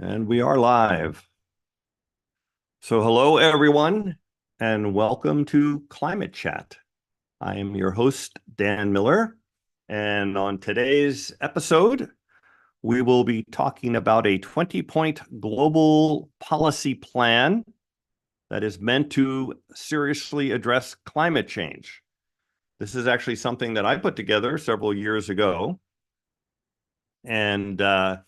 And we are live. So hello, everyone, and welcome to Climate Chat. I am your host, Dan Miller, and on today's episode, we will be talking about a 20-point global policy plan that is meant to seriously address climate change. This is actually something that I put together several years ago, and uh,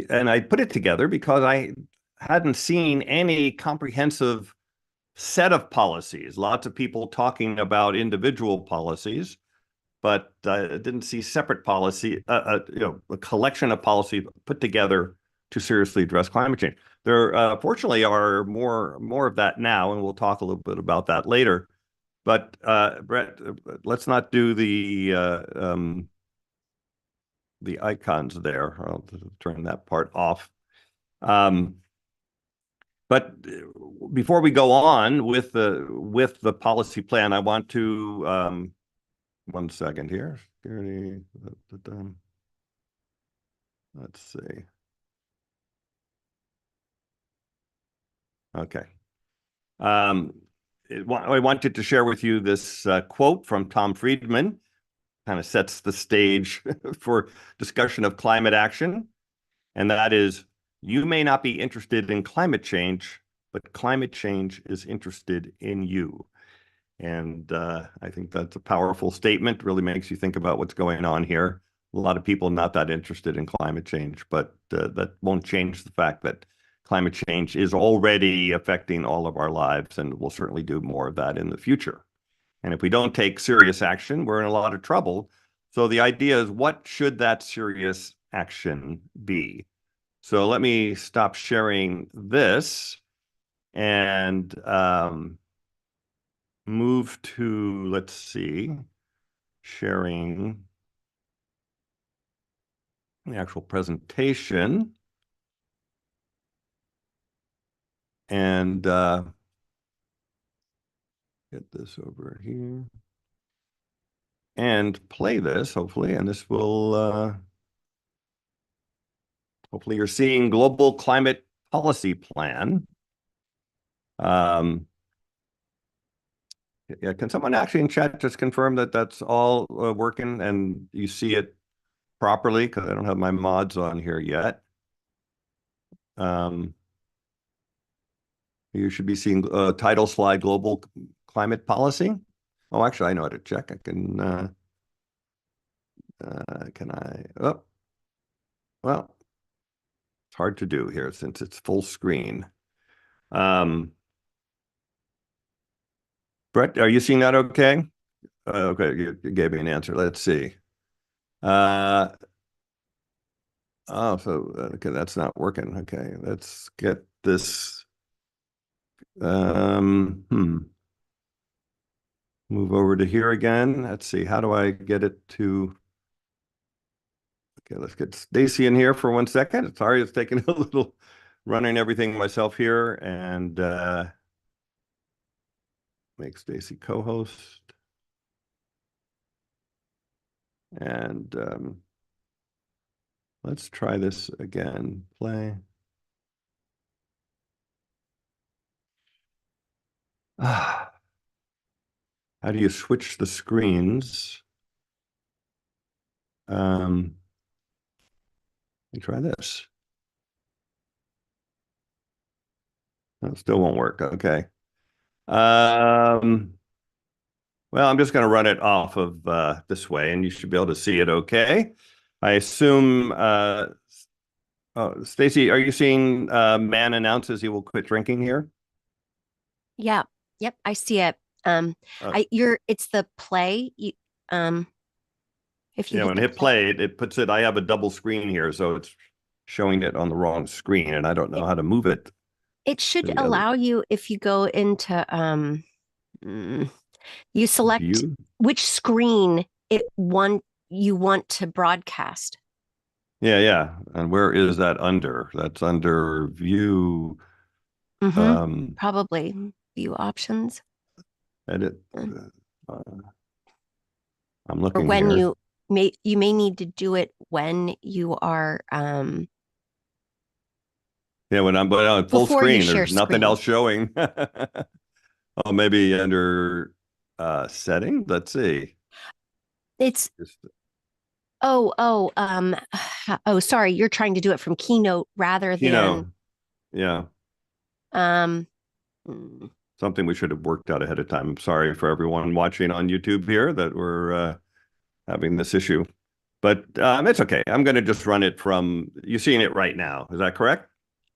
and I put it together because I hadn't seen any comprehensive set of policies. Lots of people talking about individual policies, but I didn't see separate policy, a collection of policy put together to seriously address climate change. There, fortunately, are more of that now, and we'll talk a little bit about that later. But Brett, let's not do the icons there. I'll turn that part off. Um, but before we go on with the policy plan, I want to 1 second here. Security. Let's see. Okay. I wanted to share with you this quote from Tom Friedman. Kind of sets the stage for discussion of climate action. And that is, you may not be interested in climate change, but climate change is interested in you. And I think that's a powerful statement, really makes you think about what's going on here. A lot of people not that interested in climate change, but that won't change the fact that climate change is already affecting all of our lives, and we'll certainly do more of that in the future. And if we don't take serious action, we're in a lot of trouble. So the idea is, what should that serious action be? So let me stop sharing this and move to, let's see, sharing the actual presentation. And get this over here. And play this, hopefully, and this will, hopefully you're seeing Global Climate Policy Plan. Yeah, can someone actually in chat just confirm that that's all working and you see it properly? Because I don't have my mods on here yet. You should be seeing title slide Global Climate Policy. Oh, actually, I know how to check. I can I? Oh, well, it's hard to do here since it's full screen. Brett, are you seeing that okay? Okay, you gave me an answer. Let's see. Oh, so okay, that's not working. Okay, let's get this. Move over to here again. Let's see. How do I get it to? Okay, let's get Stacy in here for 1 second. Sorry, it's taking a little running everything myself here, and make Stacy co-host. And let's try this again. Play. How do you switch the screens? Let me try this. That still won't work. Okay. Well, I'm just going to run it off of this way, and you should be able to see it okay. I assume, oh, Stacy, are you seeing man announces he will quit drinking here? Yeah. Yep. I see it. Uh, It's the play. If you when hit I the hit play, play, it puts it, I have a double screen here, so it's showing it on the wrong screen, and I don't know it, how to move it it to should the other allow you if you go into mm, you select view. which screen you want to broadcast. Yeah, yeah. And where is that under? That's under view, Mm-hmm. um, Probably view options. edit. Mm. Uh, I'm Or looking when here. you may need to do it when you are Yeah, when I'm on full before you screen, share there's nothing screen. else showing. Oh, maybe under setting. Let's see. It's Just oh, sorry, you're trying to do it from Keynote rather than Keynote. Yeah, um mm, something we should have worked out ahead of time. I'm sorry for everyone watching on YouTube here that we're having this issue, but it's okay. I'm going to just run it from, you're seeing it right now. Is that correct?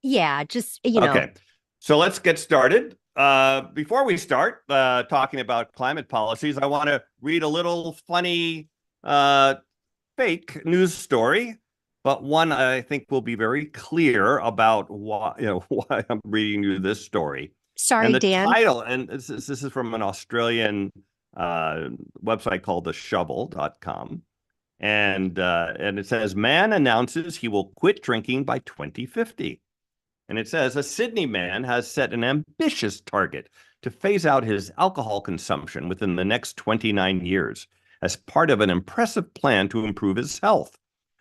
yeah, just Okay, so let's get started. Before we start talking about climate policies, I want to read a little funny uh, fake news story, but one I think will be very clear about why, why I'm reading you this story. And sorry, the Dan. title, and this is from an Australian uh, website called theshovel.com. And it says, man announces he will quit drinking by 2050. And it says, a Sydney man has set an ambitious target to phase out his alcohol consumption within the next 29 years as part of an impressive plan to improve his health.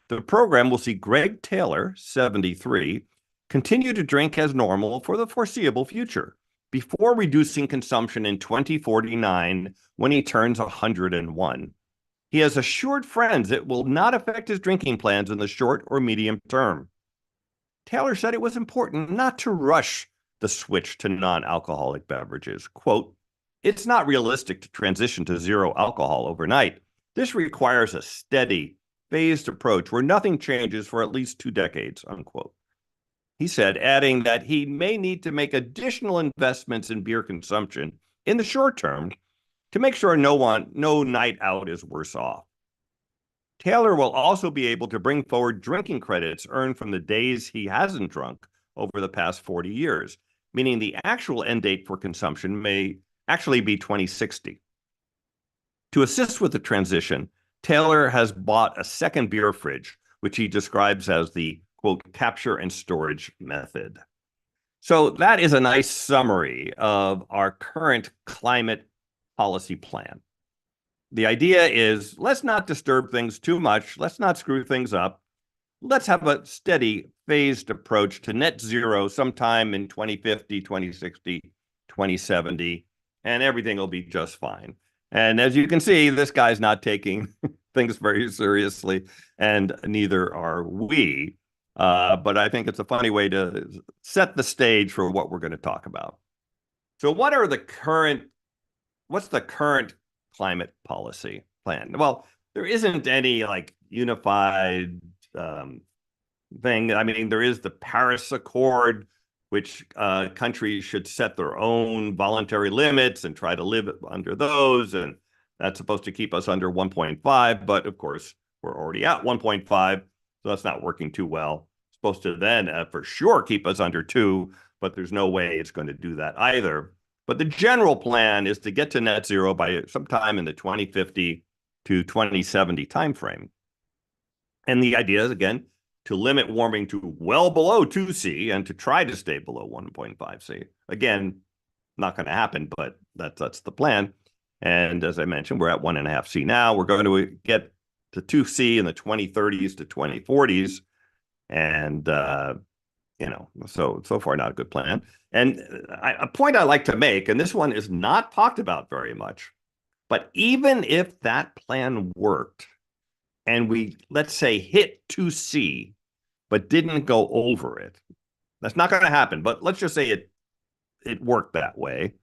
The program will see Greg Taylor, 73, continue to drink as normal for the foreseeable future before reducing consumption in 2049 when he turns 101. He has assured friends it will not affect his drinking plans in the short or medium term. Taylor said it was important not to rush the switch to non-alcoholic beverages. Quote, it's not realistic to transition to zero alcohol overnight. This requires a steady, phased approach where nothing changes for at least 2 decades, unquote. He said, adding that he may need to make additional investments in beer consumption in the short term to make sure no night out is worse off. Taylor will also be able to bring forward drinking credits earned from the days he hasn't drunk over the past 40 years, meaning the actual end date for consumption may actually be 2060. To assist with the transition, Taylor has bought a second beer fridge, which he describes as the, quote, capture and storage method. So that is a nice summary of our current climate policy plan. The idea is, let's not disturb things too much. Let's not screw things up. Let's have a steady, phased approach to net zero sometime in 2050, 2060, 2070, and everything will be just fine. And as you can see, this guy's not taking things very seriously, and neither are we. But I think it's a funny way to set the stage for what we're going to talk about. So what's the current climate policy plan? Well, there isn't any like unified thing. I mean, there is the Paris Accord, which countries should set their own voluntary limits and try to live under those. And that's supposed to keep us under 1.5. But of course, we're already at 1.5. So that's not working too well. It's supposed to then for sure keep us under 2, but there's no way it's going to do that either. But the general plan is to get to net zero by sometime in the 2050 to 2070 timeframe. And the idea is, again, to limit warming to well below 2C and to try to stay below 1.5C. Again, not going to happen, but that's the plan. And as I mentioned, we're at 1.5C now. We're going to get to 2C in the 2030s to 2040s. And so far, not a good plan. And a point I like to make, and this one is not talked about very much, but even if that plan worked and we, let's say, hit 2C, but didn't go over it, that's not going to happen. But let's just say it worked that way.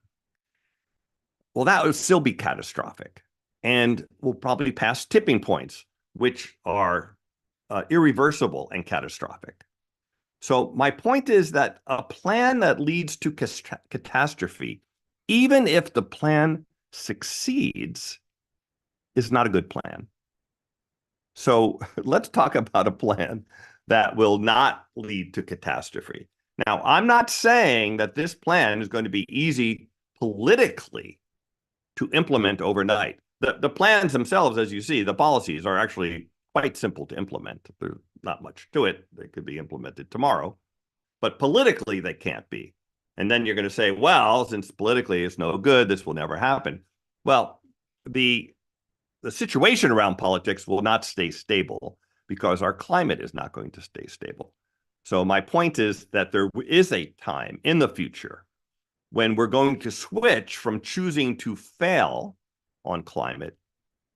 Well, that would still be catastrophic. And we'll probably pass tipping points, which are irreversible and catastrophic. So my point is that a plan that leads to catastrophe, even if the plan succeeds, is not a good plan. So let's talk about a plan that will not lead to catastrophe. Now, I'm not saying that this plan is going to be easy politically to implement overnight. The plans themselves, as you see, the policies are actually quite simple to implement. There's not much to it. They could be implemented tomorrow, but politically they can't be. And then you're going to say, well, since politically it's no good, this will never happen. Well, the situation around politics will not stay stable because our climate is not going to stay stable. So my point is that there is a time in the future when we're going to switch from choosing to fail on climate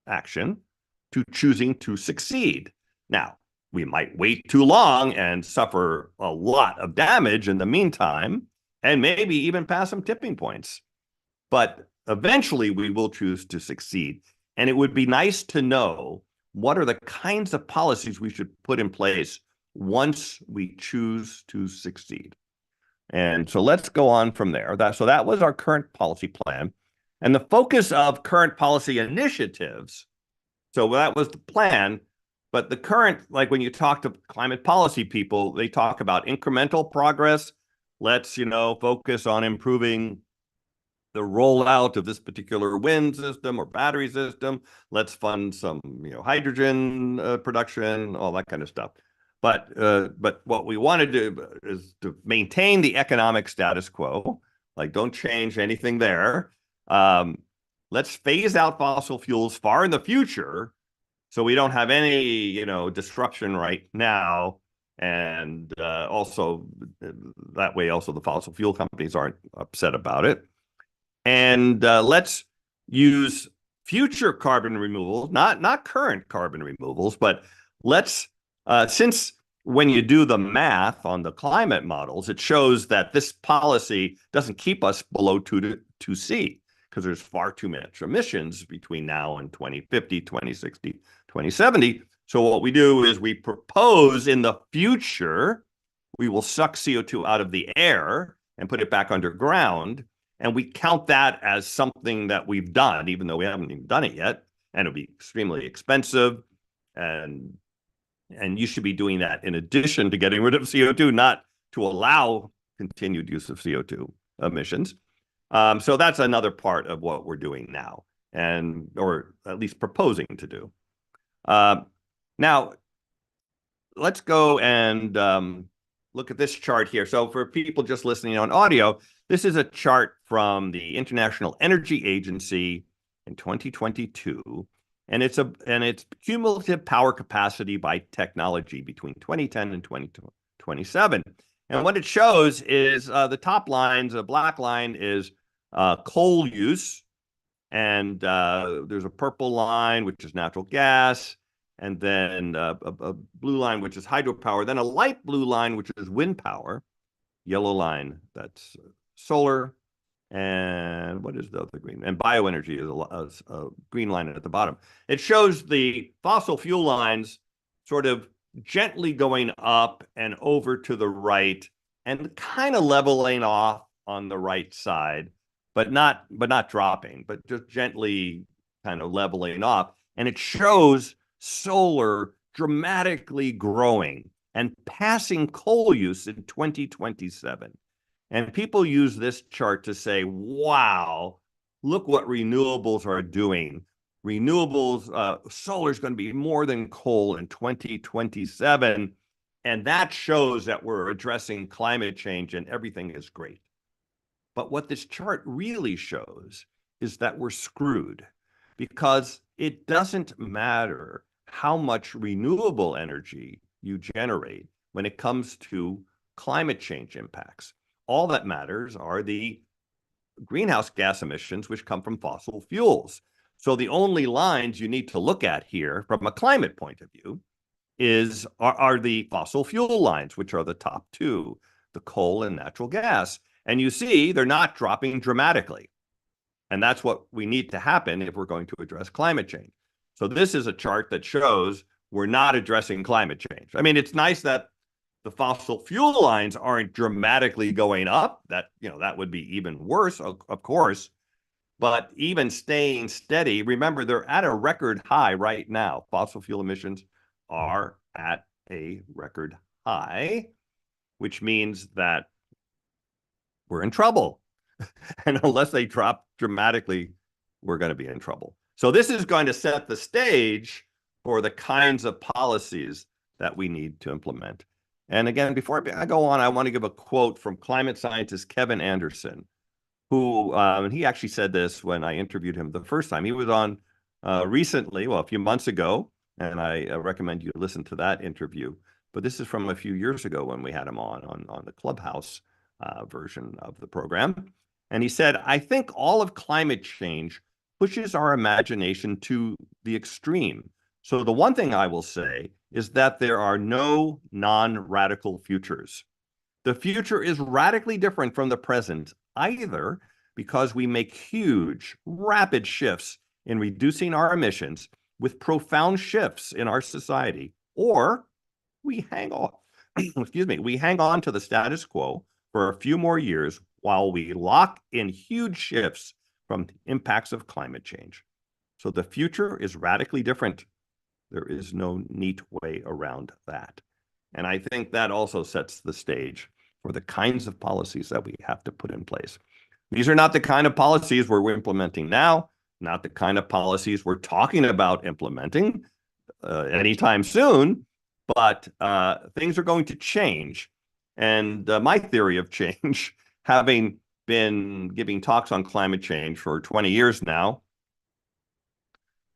action to choosing to succeed. Now, we might wait too long and suffer a lot of damage in the meantime, and maybe even pass some tipping points. But eventually we will choose to succeed. And it would be nice to know what are the kinds of policies we should put in place once we choose to succeed. And so let's go on from there. So that was our current policy plan. And the focus of current policy initiatives, so that was the plan, but the current, like when you talk to climate policy people, they talk about incremental progress. Let's, focus on improving the rollout of this particular wind system or battery system. Let's fund some, hydrogen production, all that kind of stuff. But what we want to do is to maintain the economic status quo. Like, don't change anything there. Let's phase out fossil fuels far in the future, so we don't have any, disruption right now. And also that way, also the fossil fuel companies aren't upset about it. And let's use future carbon removals, not current carbon removals, but let's, since when you do the math on the climate models, it shows that this policy doesn't keep us below 2C because there's far too much emissions between now and 2050, 2060, 2070. So what we do is we propose in the future, we will suck CO2 out of the air and put it back underground. And we count that as something that we've done, even though we haven't even done it yet. And it'll be extremely expensive. And you should be doing that in addition to getting rid of CO2, not to allow continued use of CO2 emissions. So that's another part of what we're doing now, or at least proposing to do. Now, let's go and look at this chart here. So for people just listening on audio, this is a chart from the International Energy Agency in 2022, and it's cumulative power capacity by technology between 2010 and 2027. And what it shows is the top lines, a black line is coal use, and there's a purple line, which is natural gas, and then a blue line, which is hydropower, then a light blue line, which is wind power, yellow line, that's solar, and what is the other green? And bioenergy is a green line at the bottom. It shows the fossil fuel lines sort of gently going up and over to the right and kind of leveling off on the right side, but not dropping, but just gently kind of leveling off. And it shows solar dramatically growing and passing coal use in 2027. And people use this chart to say, wow, look what renewables are doing. Renewables, solar is going to be more than coal in 2027. And that shows that we're addressing climate change and everything is great. But what this chart really shows is that we're screwed, because it doesn't matter how much renewable energy you generate when it comes to climate change impacts. All that matters are the greenhouse gas emissions, which come from fossil fuels. So the only lines you need to look at here from a climate point of view are the fossil fuel lines, which are the top two, the coal and natural gas. And you see they're not dropping dramatically. And that's what we need to happen if we're going to address climate change. So this is a chart that shows we're not addressing climate change. I mean, it's nice that the fossil fuel lines aren't dramatically going up. That would be even worse, of course. But even staying steady, remember, they're at a record high right now. Fossil fuel emissions are at a record high, which means that we're in trouble. And unless they drop dramatically, we're going to be in trouble. So this is going to set the stage for the kinds of policies that we need to implement. And again, before I go on, I want to give a quote from climate scientist Kevin Anderson, who he actually said this when I interviewed him the first time. He was on recently, a few months ago, And I recommend you listen to that interview. But this is from a few years ago when we had him on the Clubhouse version of the program. And he said, I think all of climate change pushes our imagination to the extreme. So the one thing I will say is that there are no non-radical futures. The future is radically different from the present, either because we make huge, rapid shifts in reducing our emissions with profound shifts in our society, or we hang on, we hang on to the status quo for a few more years while we lock in huge shifts from the impacts of climate change. So the future is radically different. There is no neat way around that. And I think that also sets the stage for the kinds of policies that we have to put in place. These are not the kind of policies we're implementing now, not the kind of policies we're talking about implementing anytime soon, but things are going to change. And my theory of change, having been giving talks on climate change for 20 years now,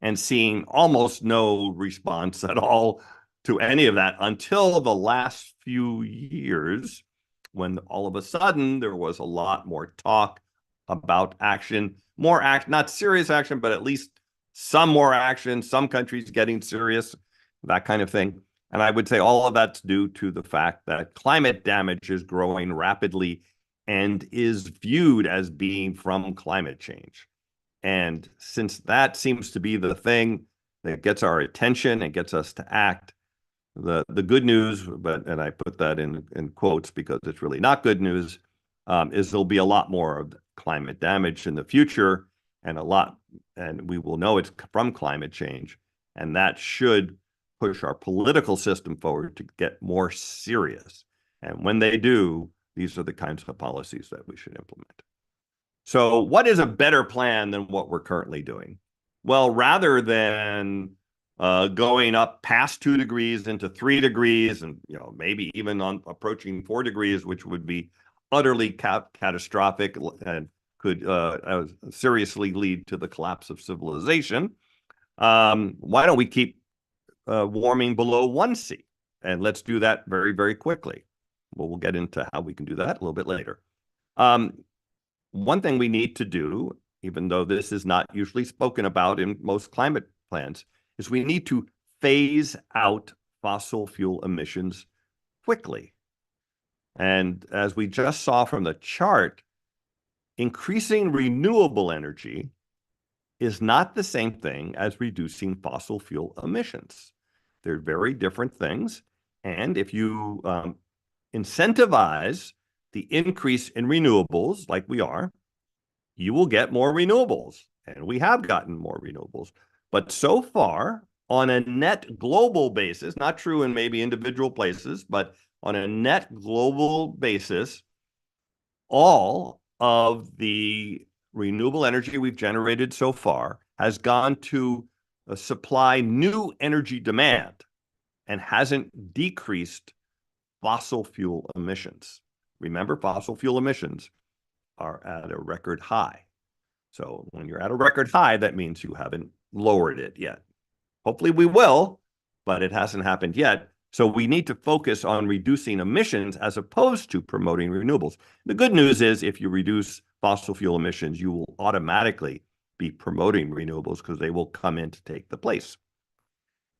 and seeing almost no response at all to any of that until the last few years, when all of a sudden there was a lot more talk about action, more action, not serious action, but at least some more action, some countries getting serious, that kind of thing. And I would say all of that's due to the fact that climate damage is growing rapidly and is viewed as being from climate change. And since that seems to be the thing that gets our attention and gets us to act, the good news, and I put that in quotes because it's really not good news, is there'll be a lot more of climate damage in the future, and we will know it's from climate change, and that should push our political system forward to get more serious. And when they do, these are the kinds of policies that we should implement. So what is a better plan than what we're currently doing? Well, rather than going up past 2 degrees into 3 degrees and maybe even on approaching 4 degrees, which would be utterly catastrophic and could seriously lead to the collapse of civilization, why don't we keep warming below 1°C? And let's do that very, very quickly. Well, we'll get into how we can do that a little bit later. One thing we need to do, even though this is not usually spoken about in most climate plans, is we need to phase out fossil fuel emissions quickly. And as we just saw from the chart, increasing renewable energy is not the same thing as reducing fossil fuel emissions. They're very different things. And if you incentivize the increase in renewables like we are, you will get more renewables. And we have gotten more renewables. But so far, on a net global basis, not true in maybe individual places, but on a net global basis, all of the renewable energy we've generated so far has gone to supply new energy demand and hasn't decreased fossil fuel emissions. Remember, fossil fuel emissions are at a record high. So when you're at a record high, that means you haven't lowered it yet. Hopefully we will, but it hasn't happened yet. So we need to focus on reducing emissions as opposed to promoting renewables. The good news is if you reduce fossil fuel emissions, you will automatically be promoting renewables because they will come in to take the place.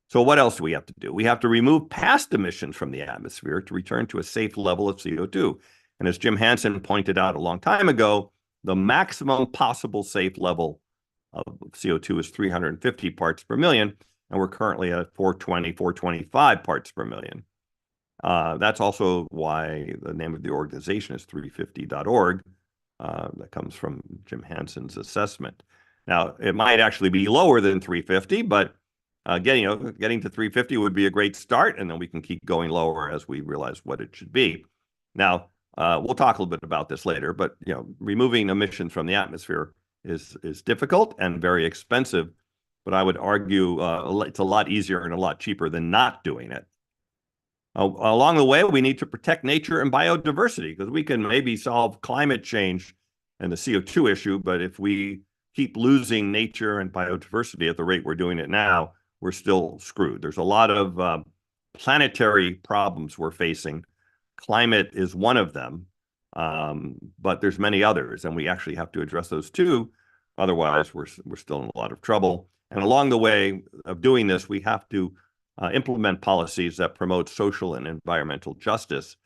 So what else do we have to do? We have to remove past emissions from the atmosphere to return to a safe level of CO2. And as Jim Hansen pointed out a long time ago, the maximum possible safe level of CO2 is 350 parts per million, and we're currently at 420, 425 parts per million. That's also why the name of the organization is 350.org. That comes from Jim Hansen's assessment. Now, it might actually be lower than 350, but getting to 350 would be a great start, and then we can keep going lower as we realize what it should be. Now, we'll talk a little bit about this later, but removing emissions from the atmosphere is difficult and very expensive. But I would argue it's a lot easier and a lot cheaper than not doing it. Along the way, we need to protect nature and biodiversity because we can maybe solve climate change and the CO2 issue, but if we keep losing nature and biodiversity at the rate we're doing it now, we're still screwed. There's a lot of planetary problems we're facing. Climate is one of them, but there's many others, and we actually have to address those too. Otherwise, we're still in a lot of trouble. And along the way of doing this, we have to implement policies that promote social and environmental justice,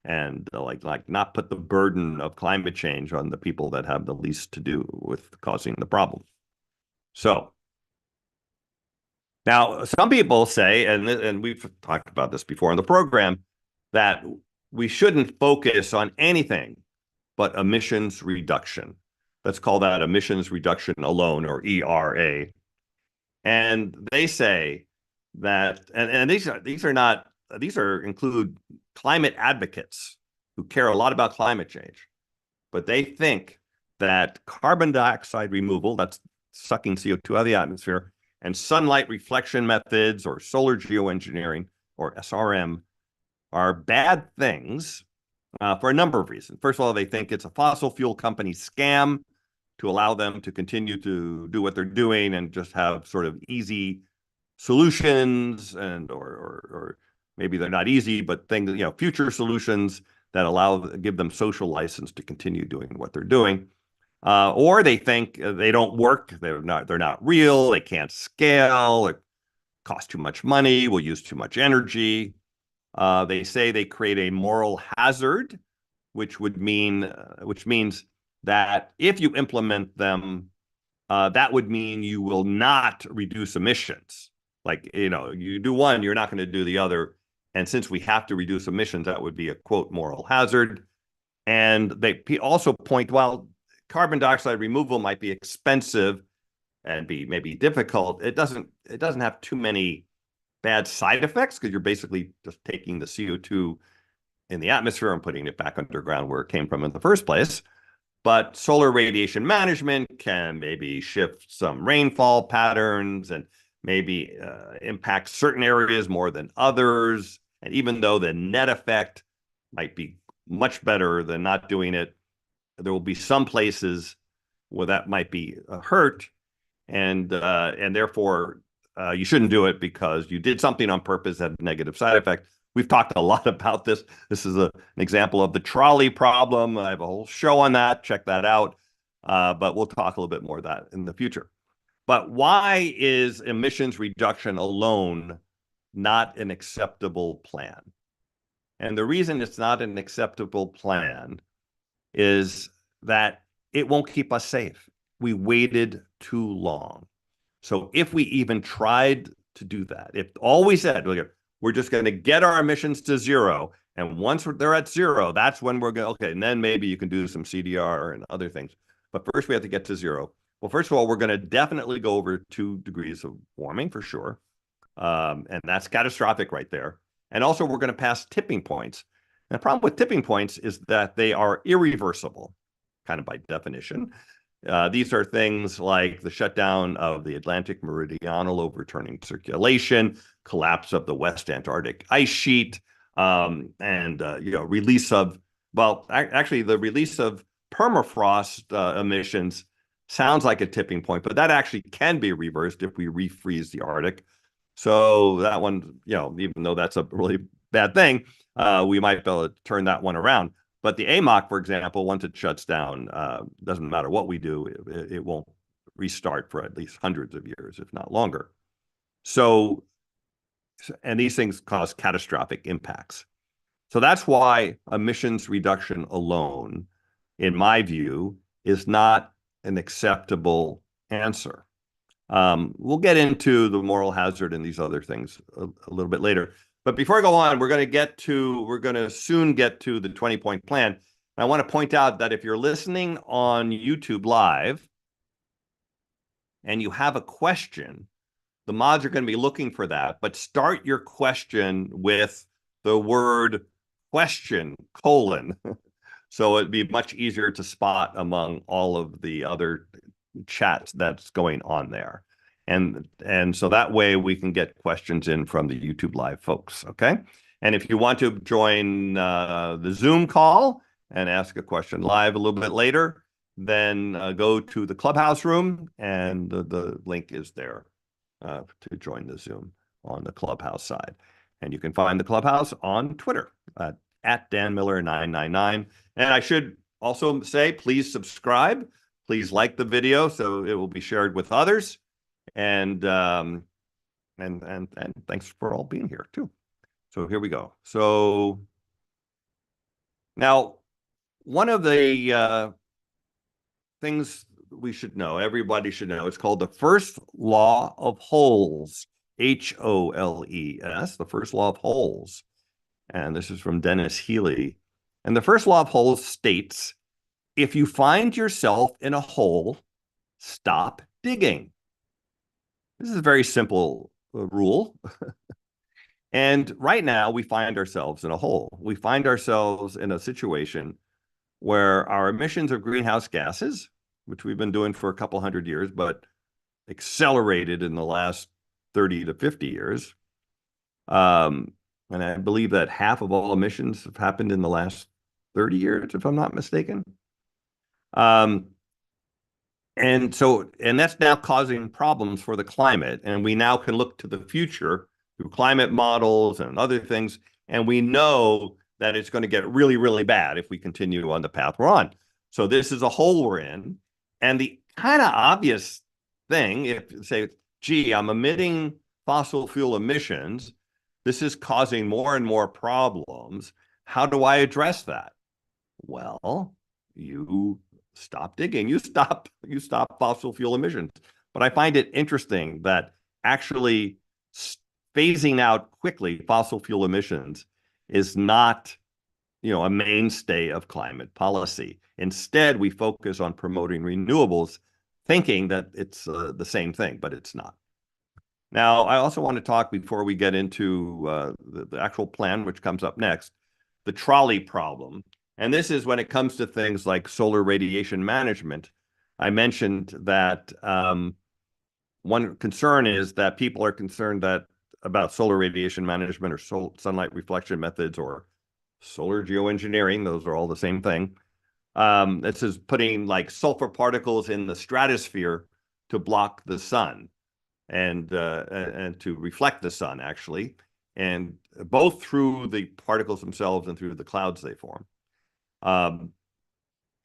and like not put the burden of climate change on the people that have the least to do with causing the problem. So now some people say, and we've talked about this before in the program, that we shouldn't focus on anything but emissions reduction. Let's call that emissions reduction alone, or ERA. And they say that, and these include climate advocates who care a lot about climate change, but they think that carbon dioxide removal, that's sucking CO2 out of the atmosphere, and sunlight reflection methods, or solar geoengineering, or SRM, are bad things for a number of reasons. First of all, they think it's a fossil fuel company scam to allow them to continue to do what they're doing and just have sort of easy solutions, and or maybe they're not easy, but things, future solutions that give them social license to continue doing what they're doing. Or they think they don't work, they're not real, they can't scale, it costs too much money, will use too much energy. They say they create a moral hazard, which means that if you implement them, that would mean you will not reduce emissions. Like, you do one, you're not going to do the other. And since we have to reduce emissions, that would be a, quote, moral hazard. And they also point, well, carbon dioxide removal might be expensive and be maybe difficult. It doesn't have too many bad side effects, because you're basically just taking the CO2 in the atmosphere and putting it back underground where it came from in the first place. But solar radiation management can maybe shift some rainfall patterns and maybe impact certain areas more than others. And even though the net effect might be much better than not doing it, there will be some places where that might be hurt, and therefore you shouldn't do it because you did something on purpose that had a negative side effect. We've talked a lot about this. This is an example of the trolley problem. I have a whole show on that. Check that out. But we'll talk a little bit more of that in the future. But why is emissions reduction alone not an acceptable plan? And the reason it's not an acceptable plan is that it won't keep us safe. We waited too long. So if we even tried to do that, if all we said, we're just going to get our emissions to zero, and once they're at zero, that's when we're going to, okay, and then maybe you can do some CDR and other things. But first we have to get to zero. Well, first of all, we're going to definitely go over 2 degrees of warming for sure. And that's catastrophic right there. And also we're going to pass tipping points. And the problem with tipping points is that they are irreversible, kind of by definition. These are things like the shutdown of the Atlantic Meridional, overturning circulation, collapse of the West Antarctic ice sheet, and release of, actually the release of permafrost emissions sounds like a tipping point, but that actually can be reversed if we refreeze the Arctic. So that one, even though that's a really bad thing, we might be able to turn that one around. But the AMOC, for example, once it shuts down, doesn't matter what we do, it won't restart for at least hundreds of years, if not longer. So, and these things cause catastrophic impacts. So that's why emissions reduction alone, in my view, is not an acceptable answer. We'll get into the moral hazard and these other things a little bit later. But before I go on, we're going to soon get to the 20-point plan. And I want to point out that if you're listening on YouTube Live and you have a question, the mods are going to be looking for that. But start your question with the word question, : so it'd be much easier to spot among all of the other chats that's going on there. And so that way we can get questions in from the YouTube Live folks, okay? And if you want to join the Zoom call and ask a question live a little bit later, then go to the Clubhouse room, and the link is there to join the Zoom on the Clubhouse side. And you can find the Clubhouse on Twitter at danmiller999. And I should also say, please subscribe. Please like the video so it will be shared with others. And thanks for all being here too. So here we go. So now, one of the things we should know, everybody should know, it's called the first law of holes, Holes, the first law of holes. And this is from Dennis Healy. And the first law of holes states, if you find yourself in a hole, stop digging. This is a very simple rule. And right now we find ourselves in a hole. We find ourselves in a situation where our emissions of greenhouse gases, which we've been doing for a couple hundred years, but accelerated in the last 30 to 50 years. And I believe that half of all emissions have happened in the last 30 years, if I'm not mistaken. And that's now causing problems for the climate. And we now can look to the future through climate models and other things. And we know that it's going to get really, really bad if we continue on the path we're on. So this is a hole we're in. And the kind of obvious thing, if say, gee, I'm emitting fossil fuel emissions, this is causing more and more problems. How do I address that? Well, you stop digging, you stop fossil fuel emissions. But I find it interesting that actually phasing out quickly fossil fuel emissions is not, a mainstay of climate policy. Instead, we focus on promoting renewables, thinking that it's the same thing, but it's not. Now, I also want to talk, before we get into the actual plan, which comes up next, the trolley problem. And this is when it comes to things like solar radiation management. I mentioned that one concern is that people are concerned about solar radiation management or sunlight reflection methods or solar geoengineering. Those are all the same thing. This is putting like sulfur particles in the stratosphere to block the sun and to reflect the sun, actually, and both through the particles themselves and through the clouds they form. And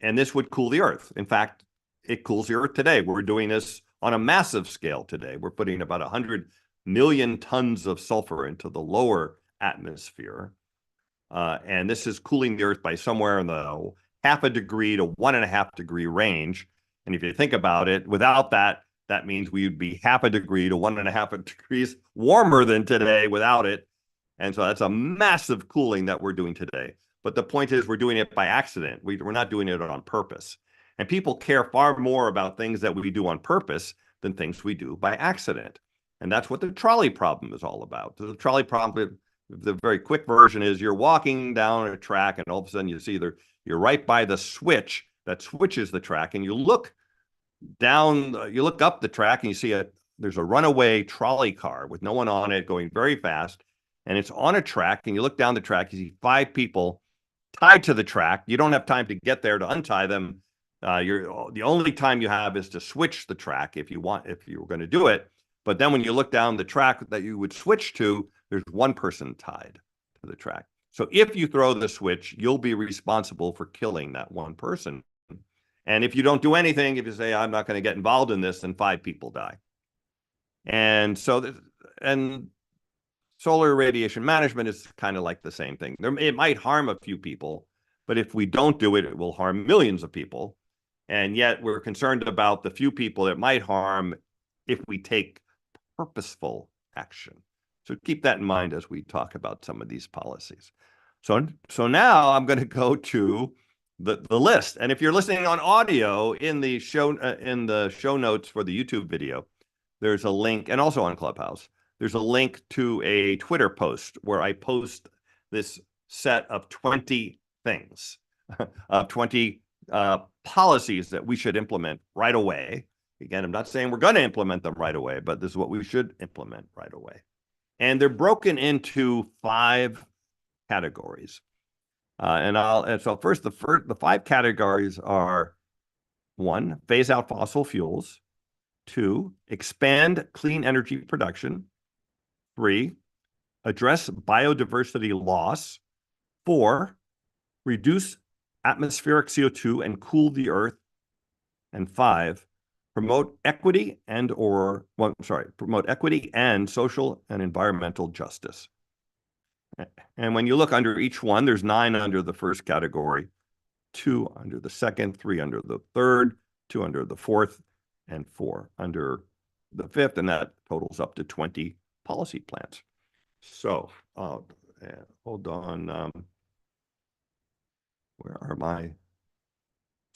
this would cool the Earth. In fact, it cools the Earth today. We're doing this on a massive scale today. We're putting about 100 million tons of sulfur into the lower atmosphere. And this is cooling the Earth by somewhere in the 0.5 degree to 1.5 degree range. And if you think about it, without that, that means we'd be 0.5 degree to 1.5 degrees warmer than today without it. And so that's a massive cooling that we're doing today. But the point is, we're doing it by accident. We're not doing it on purpose. And people care far more about things that we do on purpose than things we do by accident. And that's what the trolley problem is all about. The trolley problem, the very quick version is you're walking down a track and all of a sudden you see you're right by the switch that switches the track, and you look up the track and you see there's a runaway trolley car with no one on it going very fast, and it's on a track, and you look down the track, you see 5 people tied to the track. You don't have time to get there to untie them. The only time you have is to switch the track if you were going to do it. But then when you look down the track that you would switch to, there's one person tied to the track. So if you throw the switch, you'll be responsible for killing that one person. And if you don't do anything, if you say, I'm not going to get involved in this, then 5 people die. And so, and solar radiation management is kind of like the same thing. It might harm a few people, but if we don't do it, it will harm millions of people. And yet we're concerned about the few people it might harm if we take purposeful action. So keep that in mind as we talk about some of these policies. So now I'm going to go to the list. And if you're listening on audio, in the show notes for the YouTube video, there's a link, and also on Clubhouse, there's a link to a Twitter post where I post this set of 20 things, 20 policies that we should implement right away. Again, I'm not saying we're going to implement them right away, but this is what we should implement right away. And they're broken into 5 categories. So first, the 5 categories are: 1, phase out fossil fuels; 2, expand clean energy production. 3, address biodiversity loss. 4, reduce atmospheric CO2 and cool the earth. And 5, promote equity and social and environmental justice. And when you look under each one, there's 9 under the first category, 2 under the second, 3 under the third, 2 under the fourth, and 4 under the fifth, and that totals up to 20 policy plans. So, hold on. Where are my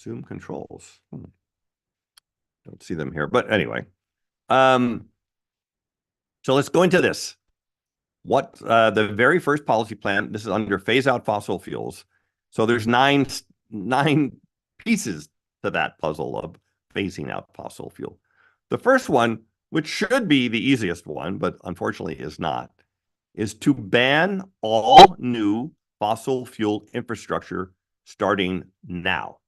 Zoom controls? Don't see them here, but anyway. So let's go into this. What the very first policy plan, this is under phase out fossil fuels. So there's nine pieces to that puzzle of phasing out fossil fuel. The first one, which should be the easiest one, but unfortunately is not, is to ban all new fossil fuel infrastructure starting now.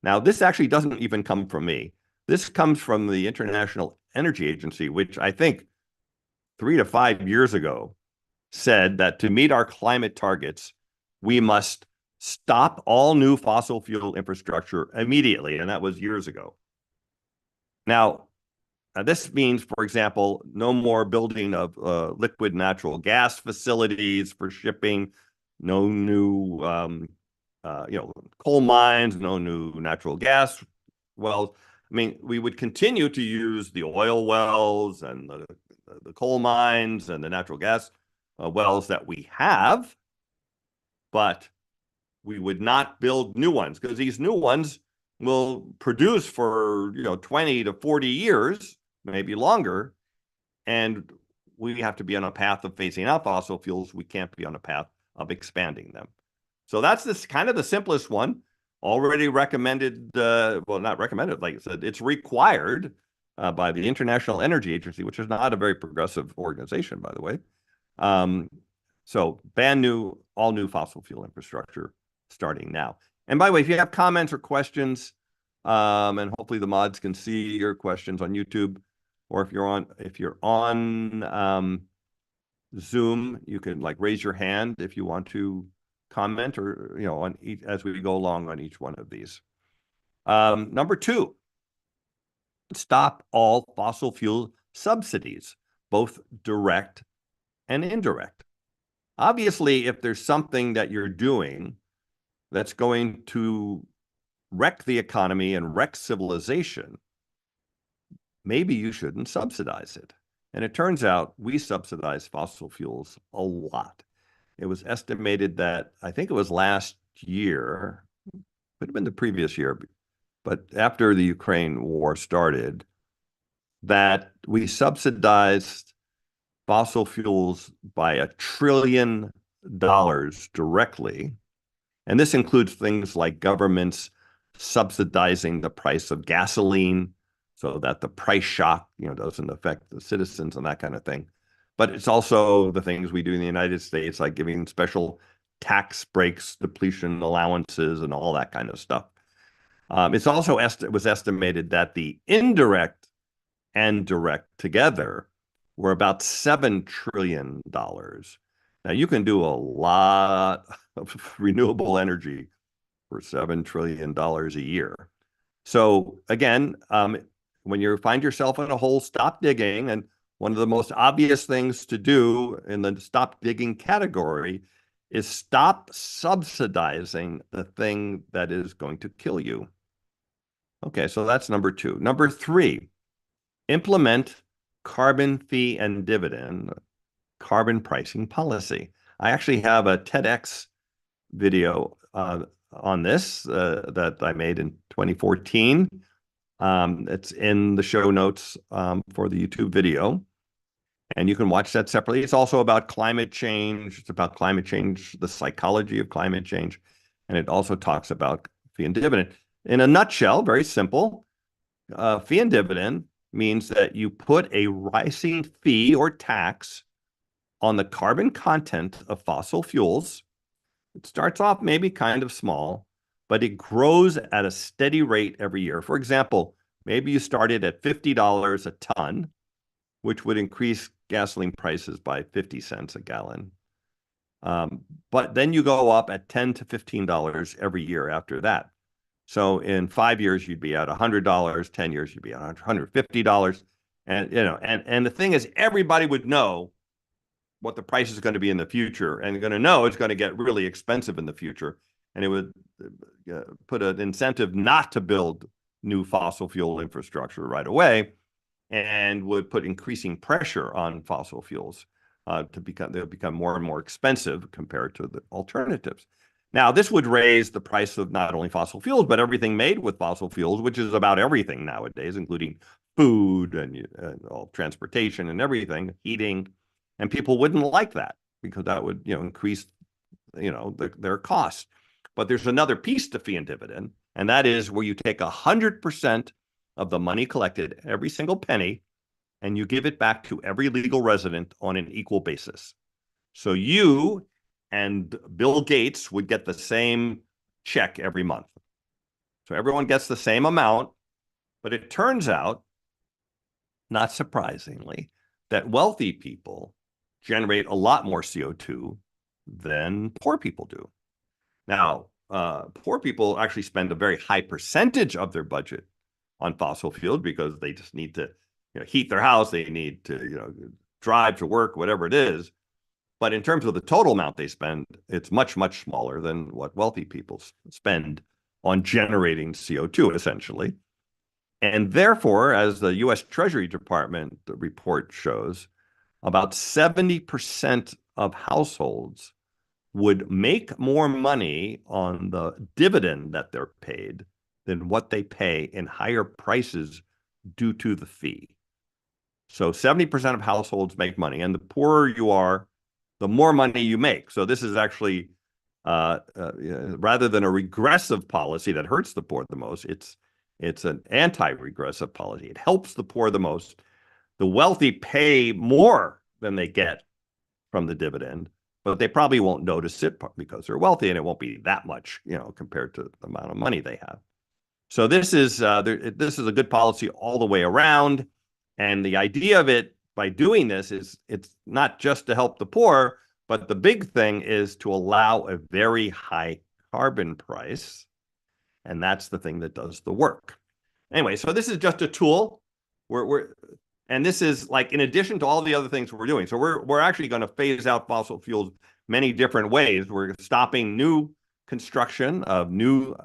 Now, this actually doesn't even come from me. This comes from the International Energy Agency, which I think 3 to 5 years ago said that to meet our climate targets, we must stop all new fossil fuel infrastructure immediately. And that was years ago. Now, this means, for example, no more building of liquid natural gas facilities for shipping, no new coal mines, no new natural gas wells. I mean, we would continue to use the oil wells and the coal mines and the natural gas wells that we have, but we would not build new ones because these new ones will produce for 20 to 40 years, maybe longer, and we have to be on a path of phasing out fossil fuels. We can't be on a path of expanding them. So that's this kind of the simplest one. Already recommended, well, not recommended, like I said, it's required by the International Energy Agency, which is not a very progressive organization, by the way. So ban all new fossil fuel infrastructure starting now. And by the way, if you have comments or questions, and hopefully the mods can see your questions on YouTube, or if you're on Zoom, you can raise your hand if you want to comment, or on each, as we go along on each one of these. Number 2, stop all fossil fuel subsidies, both direct and indirect. Obviously, if there's something that you're doing that's going to wreck the economy and wreck civilization, maybe you shouldn't subsidize it. And it turns out we subsidize fossil fuels a lot. It was estimated that, I think it was last year, could have been the previous year, but after the Ukraine war started, that we subsidized fossil fuels by $1 trillion directly. And this includes things like governments subsidizing the price of gasoline so that the price shock, doesn't affect the citizens and that kind of thing. But it's also the things we do in the United States, like giving special tax breaks, depletion allowances, and all that kind of stuff. It's also was estimated that the indirect and direct together were about $7 trillion. Now, you can do a lot of renewable energy for $7 trillion a year. So again, when you find yourself in a hole, stop digging. And one of the most obvious things to do in the stop digging category is stop subsidizing the thing that is going to kill you. Okay, so that's number 2. Number 3, implement carbon fee and dividend, carbon pricing policy. I actually have a TEDx video on this that I made in 2014. It's in the show notes for the YouTube video, and you can watch that separately. It's also about climate change. It's about climate change, the psychology of climate change, and it also talks about fee and dividend. In a nutshell, very simple, fee and dividend means that you put a rising fee or tax on the carbon content of fossil fuels. It starts off maybe kind of small, but it grows at a steady rate every year. For example, maybe you started at $50 a ton, which would increase gasoline prices by 50 cents a gallon. But then you go up at $10 to $15 every year after that. So in 5 years, you'd be at $100. 10 years, you'd be at $150. And, and the thing is, everybody would know what the price is going to be in the future, and going to know it's going to get really expensive in the future. And it would put an incentive not to build new fossil fuel infrastructure right away, and would put increasing pressure on fossil fuels they'll become more and more expensive compared to the alternatives. Now, this would raise the price of not only fossil fuels, but everything made with fossil fuels, which is about everything nowadays, including food and all transportation and everything, heating. And people wouldn't like that because that would, increase, their costs. But there's another piece to fee and dividend, and that is where you take 100% of the money collected, every single penny, and you give it back to every legal resident on an equal basis. So you and Bill Gates would get the same check every month. So everyone gets the same amount, but it turns out, not surprisingly, that wealthy people generate a lot more CO2 than poor people do. Now, poor people actually spend a very high percentage of their budget on fossil fuels because they just need to heat their house, they need to drive to work, whatever it is. But in terms of the total amount they spend, it's much, much smaller than what wealthy people spend on generating CO2, essentially. And therefore, as the US Treasury Department report shows, about 70% of households would make more money on the dividend that they're paid than what they pay in higher prices due to the fee. So 70% of households make money, and the poorer you are, the more money you make. So this is actually, rather than a regressive policy that hurts the poor the most, it's an anti-regressive policy. It helps the poor the most. The wealthy pay more than they get from the dividend, but they probably won't notice it because they're wealthy, and it won't be that much, compared to the amount of money they have. So this is a good policy all the way around. And the idea of it by doing this is it's not just to help the poor, but the big thing is to allow a very high carbon price. And that's the thing that does the work. Anyway, so this is just a tool. And this is like in addition to all the other things we're doing. So we're actually going to phase out fossil fuels many different ways. We're stopping new construction of new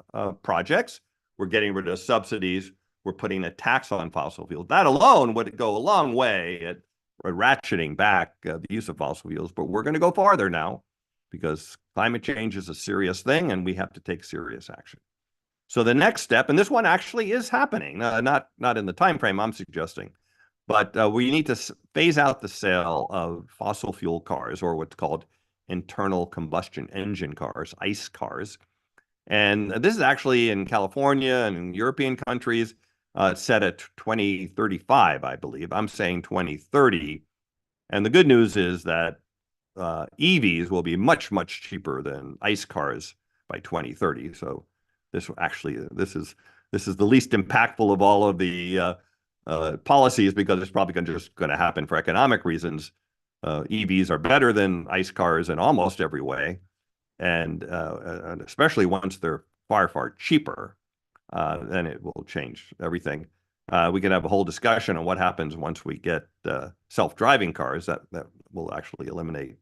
projects. We're getting rid of subsidies. We're putting a tax on fossil fuels. That alone would go a long way at ratcheting back the use of fossil fuels. But we're going to go farther now because climate change is a serious thing and we have to take serious action. So the next step, and this one actually is happening, not in the time frame I'm suggesting, but we need to phase out the sale of fossil fuel cars, or what's called internal combustion engine cars, ICE cars. And this is actually in California and in European countries. It's set at 2035, I believe. I'm saying 2030. And the good news is that EVs will be much, much cheaper than ICE cars by 2030. So this is the least impactful of all of the policies because it's probably just going to happen for economic reasons. EVs are better than ICE cars in almost every way. And especially once they're far, far cheaper, then it will change everything. We can have a whole discussion on what happens once we get self-driving cars. That will actually eliminate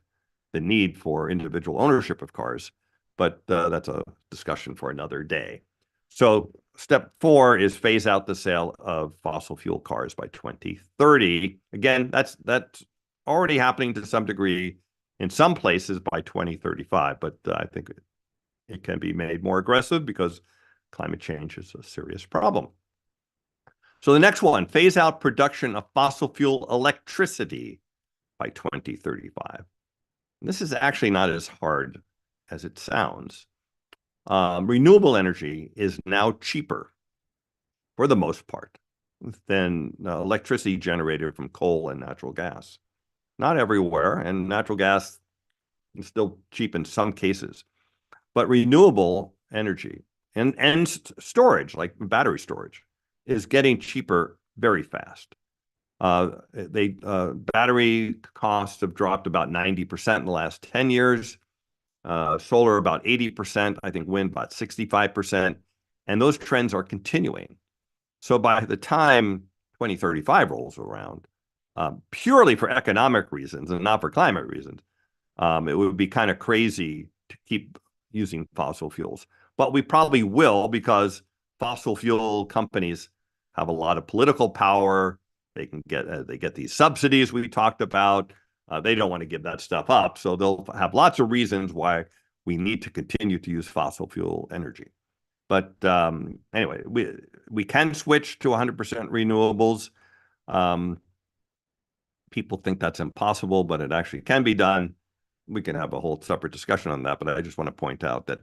the need for individual ownership of cars. But that's a discussion for another day. So step 4 is phase out the sale of fossil fuel cars by 2030. Again, that's already happening to some degree in some places by 2035, but I think it can be made more aggressive because climate change is a serious problem. So the next one, phase out production of fossil fuel electricity by 2035. And this is actually not as hard as it sounds. Renewable energy is now cheaper, for the most part, than electricity generated from coal and natural gas. Not everywhere, and natural gas is still cheap in some cases. But renewable energy and storage, like battery storage, is getting cheaper very fast. Battery costs have dropped about 90% in the last 10 years. Solar about 80%, I think wind about 65%. And those trends are continuing. So by the time 2035 rolls around, purely for economic reasons and not for climate reasons, it would be kind of crazy to keep using fossil fuels. But we probably will, because fossil fuel companies have a lot of political power. They get these subsidies we talked about. They don't want to give that stuff up. So they'll have lots of reasons why we need to continue to use fossil fuel energy. But anyway, we can switch to 100% renewables. People think that's impossible, but it actually can be done. We can have a whole separate discussion on that, but I just want to point out that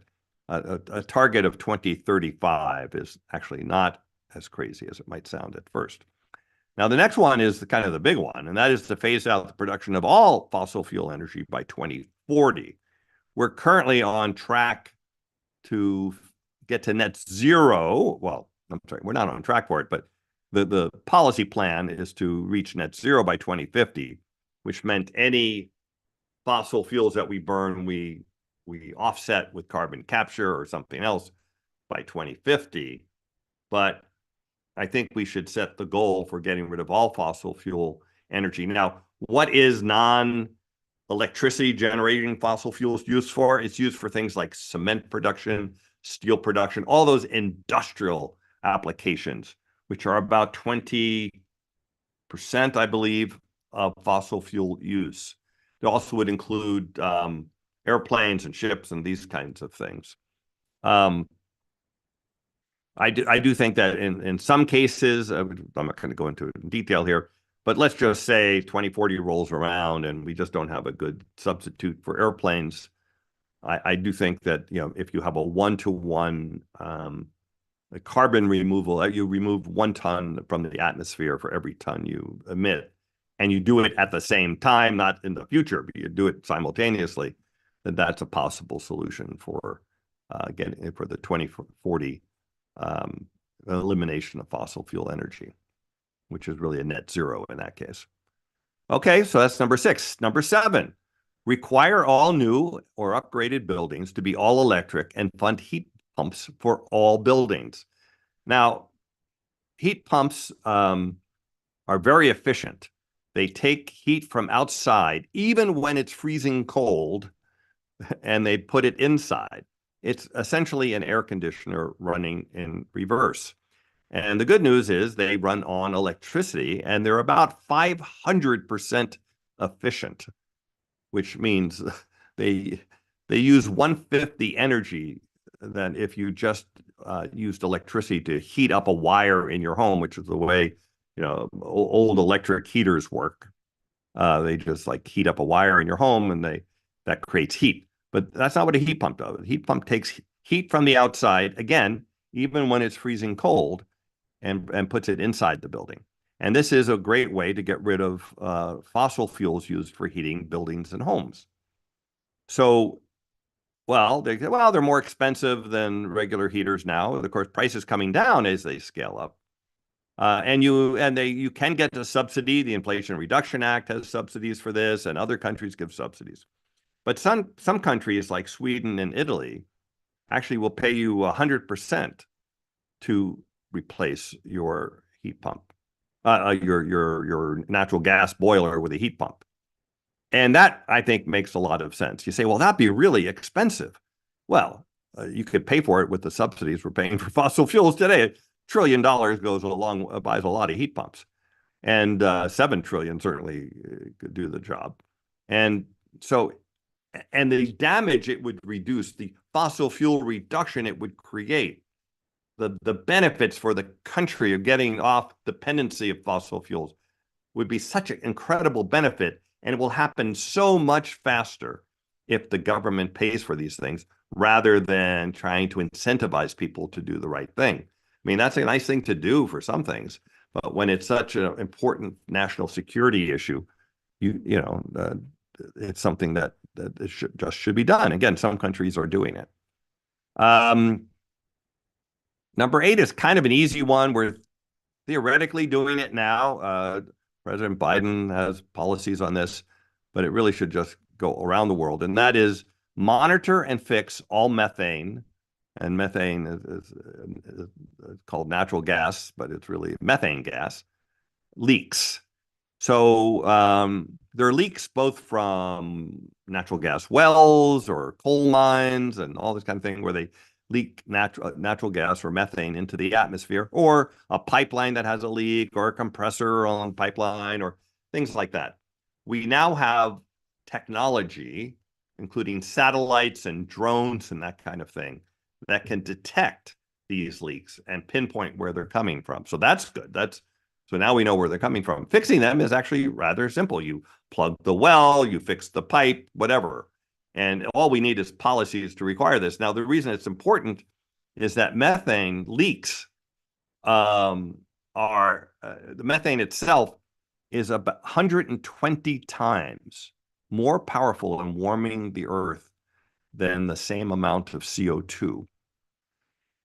a target of 2035 is actually not as crazy as it might sound at first. Now, the next one is kind of the big one, and that is to phase out the production of all fossil fuel energy by 2040. We're currently on track to get to net zero. Well, I'm sorry, we're not on track for it, but the policy plan is to reach net zero by 2050, which meant any fossil fuels that we burn, we offset with carbon capture or something else by 2050. But I think we should set the goal for getting rid of all fossil fuel energy. Now, what is non-electricity generating fossil fuels used for? It's used for things like cement production, steel production, all those industrial applications, which are about 20%, I believe, of fossil fuel use. It also would include airplanes and ships and these kinds of things. I do think that in some cases, I'm not going to go into detail here, but let's just say 2040 rolls around and we just don't have a good substitute for airplanes. I do think that, if you have a one-to-one carbon removal, you remove 1 ton from the atmosphere for every ton you emit, and you do it at the same time, not in the future, but you do it simultaneously, then that's a possible solution for the 2040 elimination of fossil fuel energy, which is really a net zero in that case. Okay, so that's number 6. Number 7, require all new or upgraded buildings to be all electric and fund heat pumps for all buildings. Now, heat pumps are very efficient. They take heat from outside, even when it's freezing cold, and they put it inside. It's essentially an air conditioner running in reverse. And the good news is they run on electricity, and they're about 500% efficient, which means they use 1/5 the energy than if you just used electricity to heat up a wire in your home, which is the way old electric heaters work. They just heat up a wire in your home, and that creates heat. But that's not what a heat pump does. A heat pump takes heat from the outside, again, even when it's freezing cold, and puts it inside the building. And this is a great way to get rid of fossil fuels used for heating buildings and homes. So, they're more expensive than regular heaters now. Of course, prices coming down as they scale up. And you can get a subsidy. The Inflation Reduction Act has subsidies for this, and other countries give subsidies. But some countries like Sweden and Italy actually will pay you 100% to replace your heat pump, your natural gas boiler with a heat pump. And that, I think, makes a lot of sense. You say, well, that'd be really expensive. Well, you could pay for it with the subsidies we're paying for fossil fuels today. $1 trillion buys a lot of heat pumps. And $7 trillion certainly could do the job. And the damage it would reduce, the fossil fuel reduction it would create, the benefits for the country of getting off dependency of fossil fuels would be such an incredible benefit, and it will happen so much faster if the government pays for these things rather than trying to incentivize people to do the right thing. I mean, that's a nice thing to do for some things, but when it's such an important national security issue, it's something that should be done. Again, some countries are doing it. Number 8 is kind of an easy one. We're theoretically doing it now. President Biden has policies on this, but it really should just go around the world. And that is monitor and fix all methane. And methane is called natural gas, but it's really methane gas leaks. So there are leaks both from natural gas wells or coal mines and all this kind of thing where they leak natural gas or methane into the atmosphere, or a pipeline that has a leak, or a compressor on a pipeline, or things like that. We now have technology, including satellites and drones and that kind of thing, that can detect these leaks and pinpoint where they're coming from. So that's good. So now we know where they're coming from. Fixing them is actually rather simple. You plug the well, you fix the pipe, whatever. And all we need is policies to require this. Now, the reason it's important is that methane leaks the methane itself is about 120 times more powerful in warming the earth than the same amount of CO2.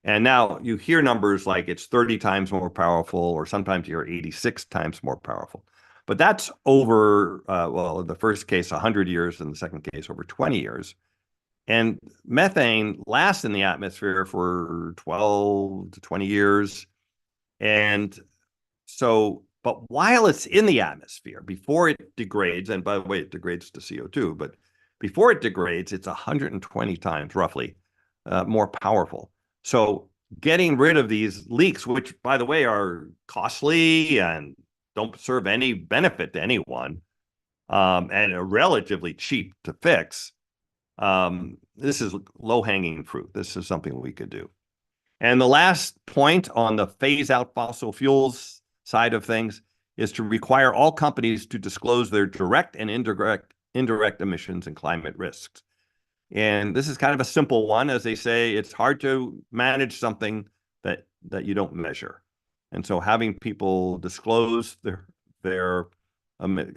And now you hear numbers like it's 30 times more powerful, or sometimes you hear 86 times more powerful. But that's over, well, in the first case, 100 years, and the second case, over 20 years. And methane lasts in the atmosphere for 12 to 20 years. And so, but while it's in the atmosphere, before it degrades, and by the way, it degrades to CO2, but before it degrades, it's 120 times roughly more powerful. So getting rid of these leaks, which, by the way, are costly and don't serve any benefit to anyone, and are relatively cheap to fix, this is low-hanging fruit. This is something we could do. And the last point on the phase-out fossil fuels side of things is to require all companies to disclose their direct and indirect emissions and climate risks. And this is kind of a simple one. As they say, it's hard to manage something that you don't measure. And so having people disclose their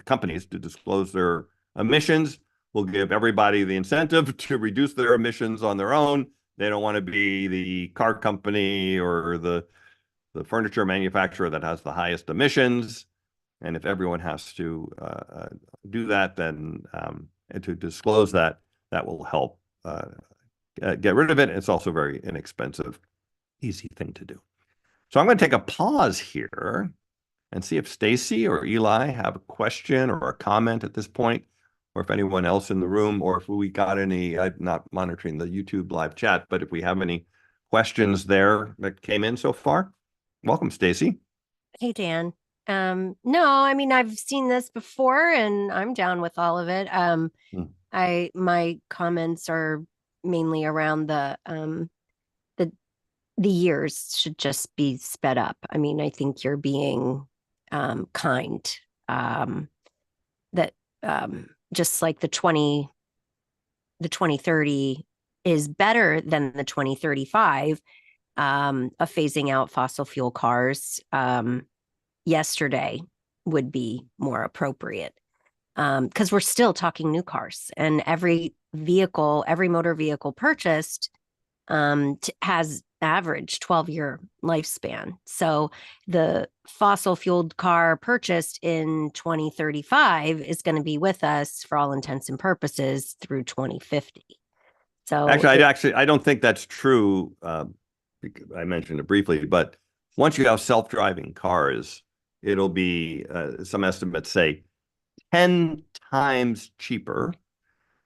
companies to disclose their emissions will give everybody the incentive to reduce their emissions on their own. They don't want to be the car company or the furniture manufacturer that has the highest emissions. And if everyone has to do that, then and to disclose that, that will help get rid of it. It's also a very inexpensive, easy thing to do. So I'm going to take a pause here and see if Stacy or Eli have a question or a comment at this point, or if anyone else in the room, or if we got any, I'm not monitoring the YouTube live chat, but if we have any questions there that came in so far. Welcome, Stacy. Hey, Dan. No, I mean, I've seen this before and I'm down with all of it. My comments are mainly around the years should just be sped up. I mean, I think you're being kind. That just like the 2030 is better than the 2035 of phasing out fossil fuel cars. Yesterday would be more appropriate. Because we're still talking new cars, and every motor vehicle purchased has average 12-year lifespan. So the fossil fueled car purchased in 2035 is going to be with us for all intents and purposes through 2050. So I don't think that's true. I mentioned it briefly, but once you have self-driving cars, it'll be some estimates say 10 times cheaper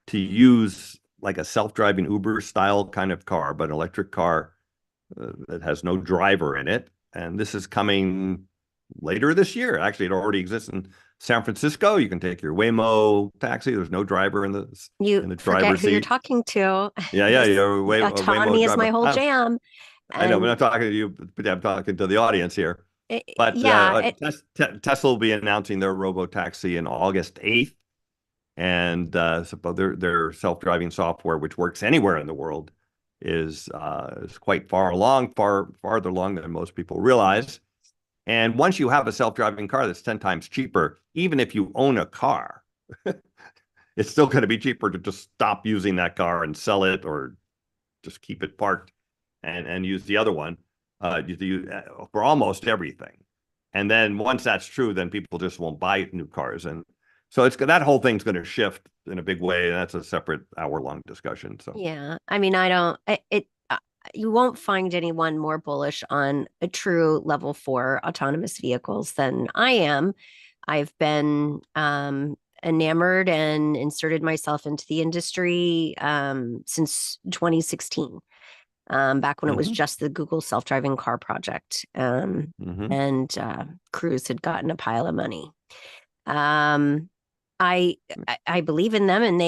to use like a self-driving Uber style kind of car, but an electric car that has no driver in it. And this is coming later this year. Actually, it already exists in San Francisco. You can take your Waymo taxi. There's no driver in the driver's seat. Who you're talking to. Yeah. Autonomy is my whole jam. I know, but I'm talking to you, but I'm talking to the audience here. But Tesla will be announcing their robo-taxi in August 8th. And so their self-driving software, which works anywhere in the world, is quite farther along than most people realize. And once you have a self-driving car that's 10 times cheaper, even if you own a car, it's still going to be cheaper to just stop using that car and sell it, or just keep it parked and use the other one for almost everything. And then once that's true, then people just won't buy new cars. And so that whole thing's going to shift in a big way. And that's a separate hour-long discussion. So Yeah. I mean, I don't, it, you won't find anyone more bullish on a true level 4 autonomous vehicles than I am. I've been enamored and inserted myself into the industry since 2016, back when it was just the Google self-driving car project. And Cruise had gotten a pile of money. I believe in them, and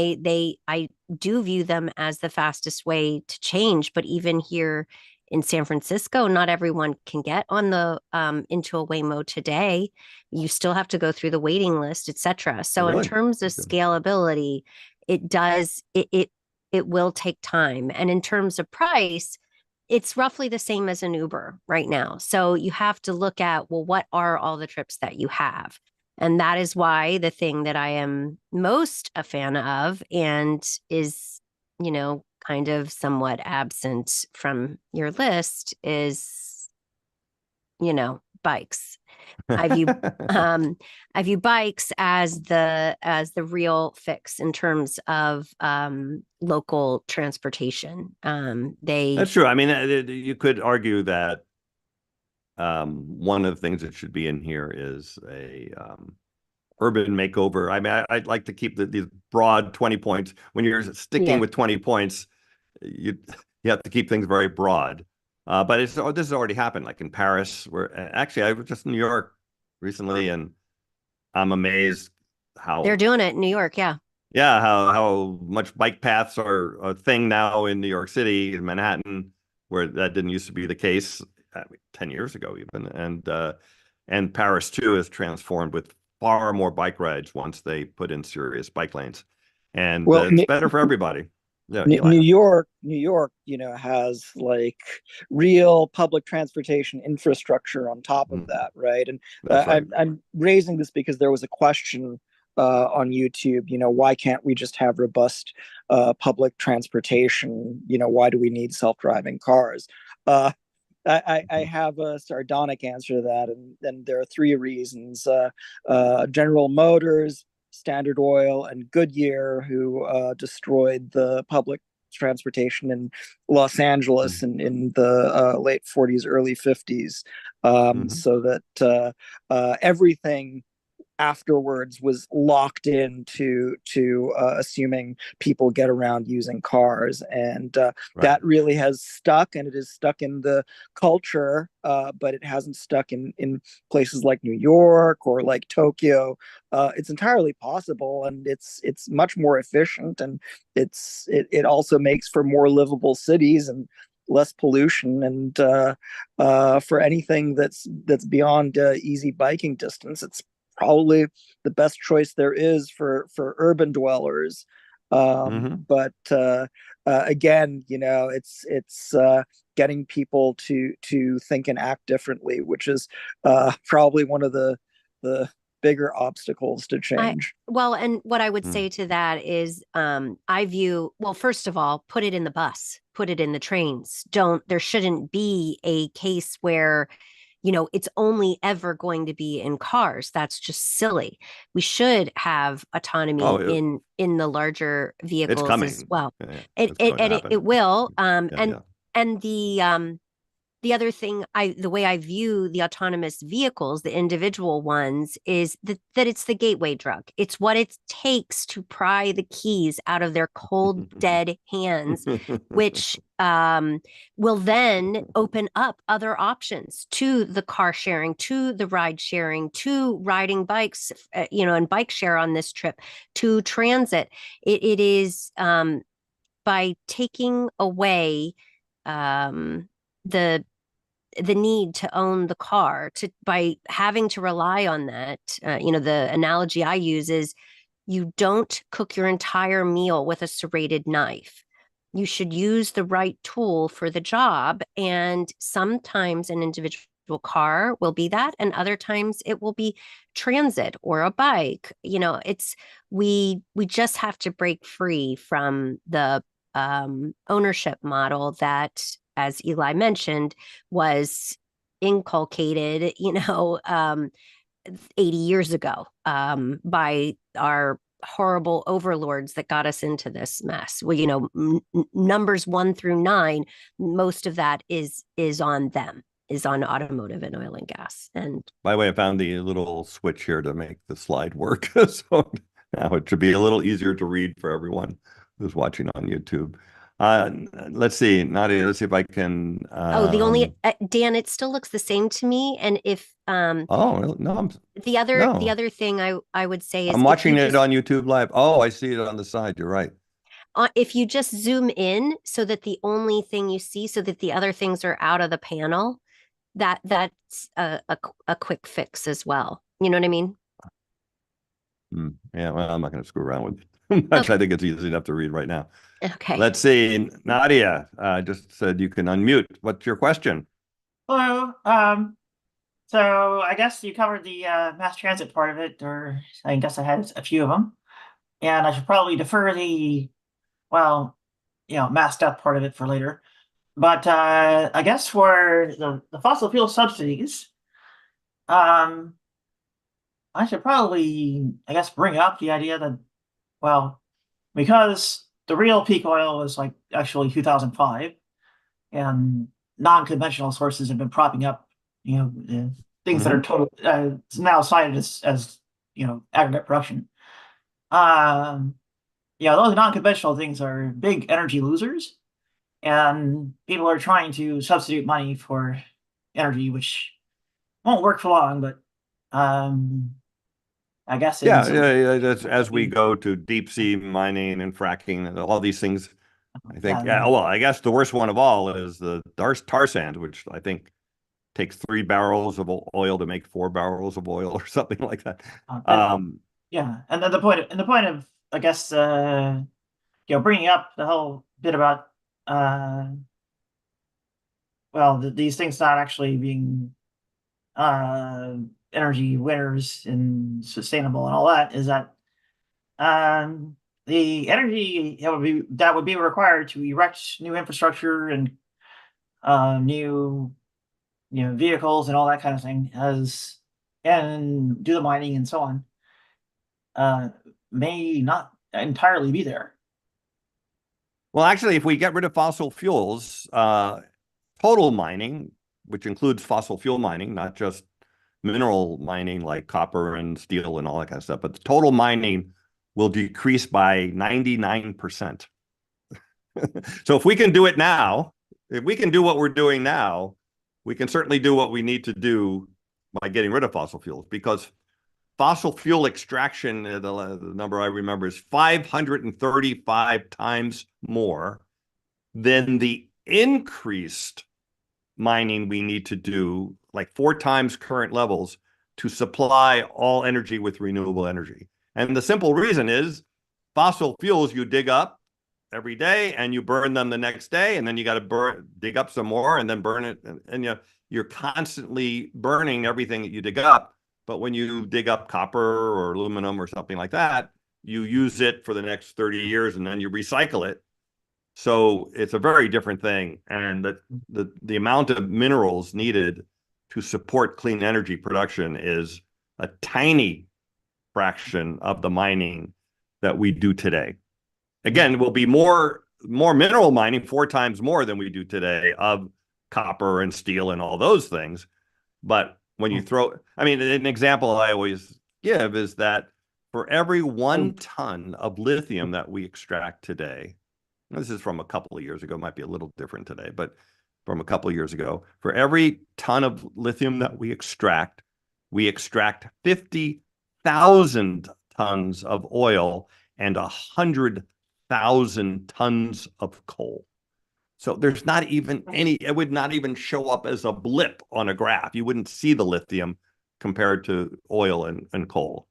I do view them as the fastest way to change. But even here in San Francisco, not everyone can get on the into a Waymo today. You still have to go through the waiting list, etc. So in terms of scalability, it will take time. And in terms of price, it's roughly the same as an Uber right now. So you have to look at, well, what are all the trips that you have? And that is why the thing that I am most a fan of and is, kind of somewhat absent from your list is, bikes. I view bikes as the real fix in terms of local transportation. That's true. I mean, you could argue that one of the things that should be in here is a urban makeover. I mean, I'd like to keep these broad 20 points. When you're sticking with 20 points, you have to keep things very broad. But this has already happened, like in Paris, where actually I was just in New York recently, and I'm amazed how they're doing it in New York. Yeah. Yeah, how much bike paths are a thing now in New York City, in Manhattan, where that didn't used to be the case 10 years ago even. And Paris too is transformed with far more bike rides once they put in serious bike lanes. And it's better for everybody. Yeah, New York, has like real public transportation infrastructure on top of that, right? And right. I'm raising this because there was a question on YouTube, why can't we just have robust public transportation? Why do we need self-driving cars? I have a sardonic answer to that, and there are three reasons. General Motors, Standard Oil, and Goodyear, who destroyed the public transportation in Los Angeles in the late 40s, early 50s, so that everything afterwards was locked into assuming people get around using cars, and that really has stuck, and it is stuck in the culture, but it hasn't stuck in places like New York or like Tokyo. It's entirely possible, and it's much more efficient, and it also makes for more livable cities and less pollution, and for anything that's beyond easy biking distance, it's probably the best choice there is for urban dwellers. But again, it's getting people to think and act differently, which is probably one of the bigger obstacles to change. And what I would say to that is, I view, well, first of all, put it in the bus, put it in the trains. There shouldn't be a case where it's only ever going to be in cars. That's just silly. We should have autonomy in the larger vehicles as well. It will. And the other thing, the way I view the autonomous vehicles, the individual ones, is that it's the gateway drug. It's what it takes to pry the keys out of their cold, dead hands, which will then open up other options to the car sharing, to the ride sharing, to riding bikes, and bike share on this trip, to transit. It is by taking away the need to own the car, by having to rely on that. The analogy I use is, you don't cook your entire meal with a serrated knife. You should use the right tool for the job. And sometimes an individual car will be that, and other times it will be transit or a bike. We just have to break free from the ownership model that, as Eli mentioned, was inculcated, 80 years ago, by our horrible overlords that got us into this mess. Well, numbers 1 through 9, most of that is on them, is on automotive and oil and gas. And by the way, I found the little switch here to make the slide work. So now it should be a little easier to read for everyone who's watching on YouTube. Let's see, Nadia, let's see if I can. the only Dan, it still looks the same to me. And if oh no, the other thing I would say is I'm watching it on YouTube Live. Oh, I see it on the side. You're right. If you just zoom in so that the only thing you see, so that the other things are out of the panel, that's a quick fix as well. You know what I mean? Yeah, well, I'm not going to screw around with it much. Okay. I think it's easy enough to read right now. Okay. Let's see. Nadia just said you can unmute. What's your question? Hello. So I guess you covered the mass transit part of it, or I guess I had a few of them, and I should probably defer the, mass death part of it for later. But I guess for the fossil fuel subsidies, I should probably, bring up the idea that, because the real peak oil was like actually 2005, and non-conventional sources have been propping up, things that are total now cited as aggregate production. Those non-conventional things are big energy losers, and people are trying to substitute money for energy, which won't work for long, but I guess that's as we go to deep sea mining and fracking and all these things. I think, well, I guess the worst one of all is the tar sand, which I think takes 3 barrels of oil to make 4 barrels of oil or something like that. And then the point of I guess bringing up the whole bit about these things not actually being energy winners and sustainable and all that is that the energy that would be required to erect new infrastructure and new vehicles and all that kind of thing and do the mining and so on may not entirely be there. Well, actually, if we get rid of fossil fuels, total mining, which includes fossil fuel mining, not just mineral mining like copper and steel and all that kind of stuff, but the total mining will decrease by 99%. So if we can do it now, if we can do what we're doing now, we can certainly do what we need to do by getting rid of fossil fuels, because fossil fuel extraction, the number I remember is 535 times more than the increased mining we need to do, like 4 times current levels, to supply all energy with renewable energy. And the simple reason is fossil fuels you dig up every day and you burn them the next day, and then you got to dig up some more and then burn it. And you're constantly burning everything that you dig up. But when you dig up copper or aluminum or something like that, you use it for the next 30 years and then you recycle it. So it's a very different thing. And the amount of minerals needed to support clean energy production is a tiny fraction of the mining that we do today. Again, it will be more mineral mining, 4 times more than we do today, of copper and steel and all those things. But when you an example I always give is that for every 1 ton of lithium that we extract today, this is from a couple of years ago, might be a little different today, but from a couple of years ago, for every ton of lithium that we extract 50,000 tons of oil and 100,000 tons of coal. So there's not even it would not even show up as a blip on a graph. You wouldn't see the lithium compared to oil and coal.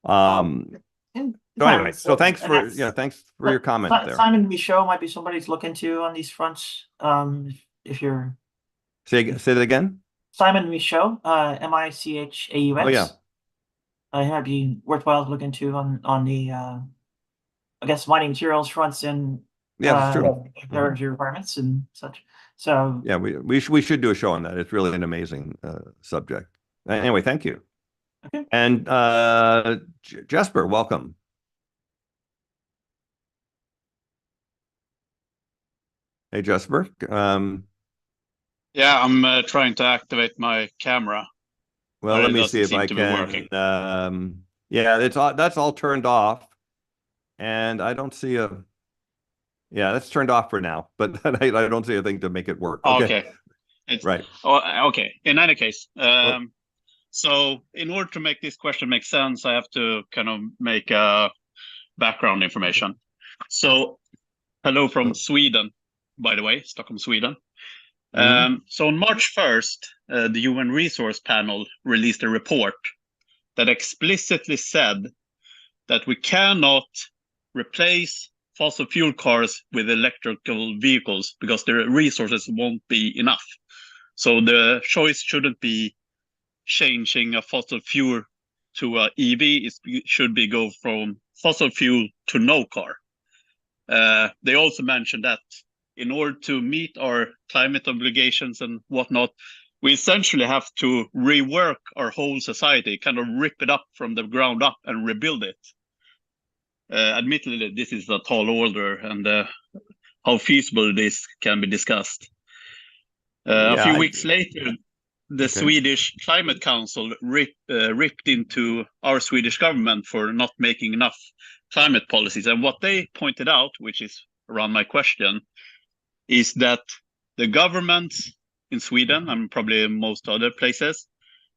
So anyway, so thanks for your comment there. Simon Michaud might be somebody to look into on these fronts. If you're say that again. Simon Michaud, Michaus. Oh yeah. I might be worthwhile to look into on the mining materials fronts and yeah, that's true. Energy requirements and such. So Yeah, we should do a show on that. It's really an amazing subject. Anyway, thank you. okay. And Jesper, welcome. Hey, Jesper. Yeah, I'm trying to activate my camera, Well, but let it me see doesn't if seem I to be working. can. Yeah, that's all turned off, and I don't see a. Yeah, that's turned off for now, but I don't see a thing to make it work. Okay, Okay. right. Okay. In any case, Well, so in order to make this question make sense, I have to kind of make a background information. So, hello from Sweden, by the way, Stockholm, Sweden. So on March 1st, the UN Resource Panel released a report that explicitly said that we cannot replace fossil fuel cars with electrical vehicles because the resources won't be enough. So the choice shouldn't be changing a fossil fuel to a EV. It should be go from fossil fuel to no car. They also mentioned that in order to meet our climate obligations and whatnot, we essentially have to rework our whole society, kind of rip it up from the ground up and rebuild it. Admittedly, this is a tall order, and how feasible this can be discussed. A few weeks later, the Swedish Climate Council ripped into our Swedish government for not making enough climate policies. And what they pointed out, which is around my question, is that the government in Sweden and probably most other places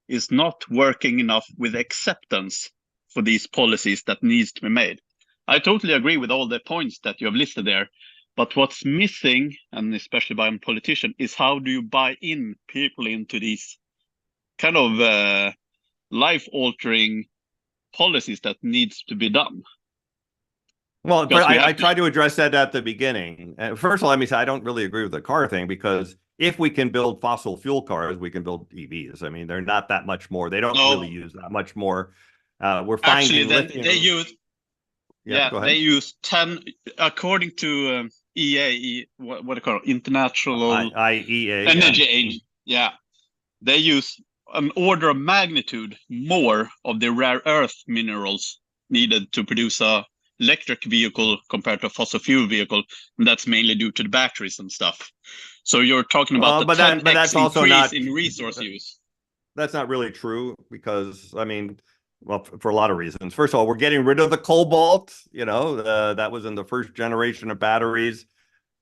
is not working enough with acceptance for these policies that needs to be made. I totally agree with all the points that you have listed there, but what's missing, and especially by a politician, is how do you buy in people into these kind of life-altering policies that needs to be done? Well, I tried to address that at the beginning. First of all, let me say I don't really agree with the car thing, because if we can build fossil fuel cars, we can build EVs. I mean, they're not that much more. They don't really use that much more. We're finding lithium. They use. Yeah, go ahead. They use 10, according to EA, what do you call it? International IEA Energy Agency. Yeah, they use an order of magnitude more of the rare earth minerals needed to produce a electric vehicle compared to a fossil fuel vehicle, and that's mainly due to the batteries and stuff. So you're talking about the 10x increase in resource use. That's not really true, because I mean, well, for a lot of reasons. First of all, we're getting rid of the cobalt. That was in the first generation of batteries.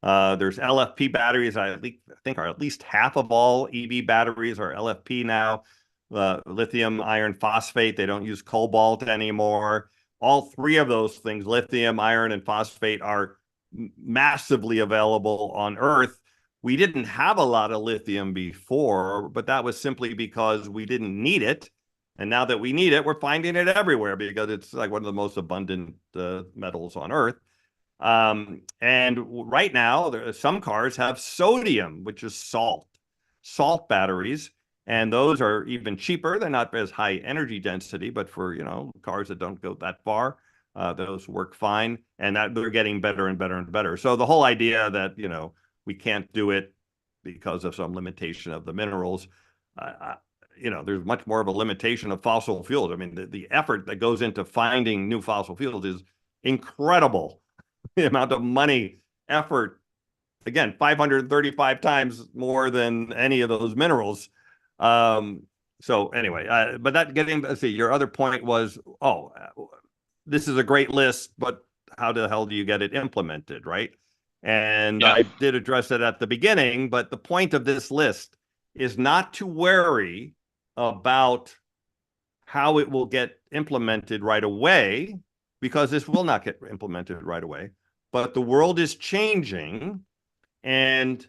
There's LFP batteries. I think are at least half of all EV batteries are LFP now. Lithium iron phosphate. They don't use cobalt anymore. All three of those things, lithium, iron, and phosphate, are massively available on Earth. We didn't have a lot of lithium before, but that was simply because we didn't need it. And now that we need it, we're finding it everywhere because it's like one of the most abundant metals on Earth. And right now, some cars have sodium, which is salt batteries. And those are even cheaper. They're not as high energy density, but for, cars that don't go that far, those work fine. And that they're getting better and better and better. So the whole idea that, we can't do it because of some limitation of the minerals, there's much more of a limitation of fossil fuels. I mean, the effort that goes into finding new fossil fuels is incredible. The amount of money, effort, again, 535 times more than any of those minerals. So anyway, but that let's see, your other point was, this is a great list, but how the hell do you get it implemented, right? And I did address it at the beginning, but the point of this list is not to worry about how it will get implemented right away, because this will not get implemented right away. But the world is changing, and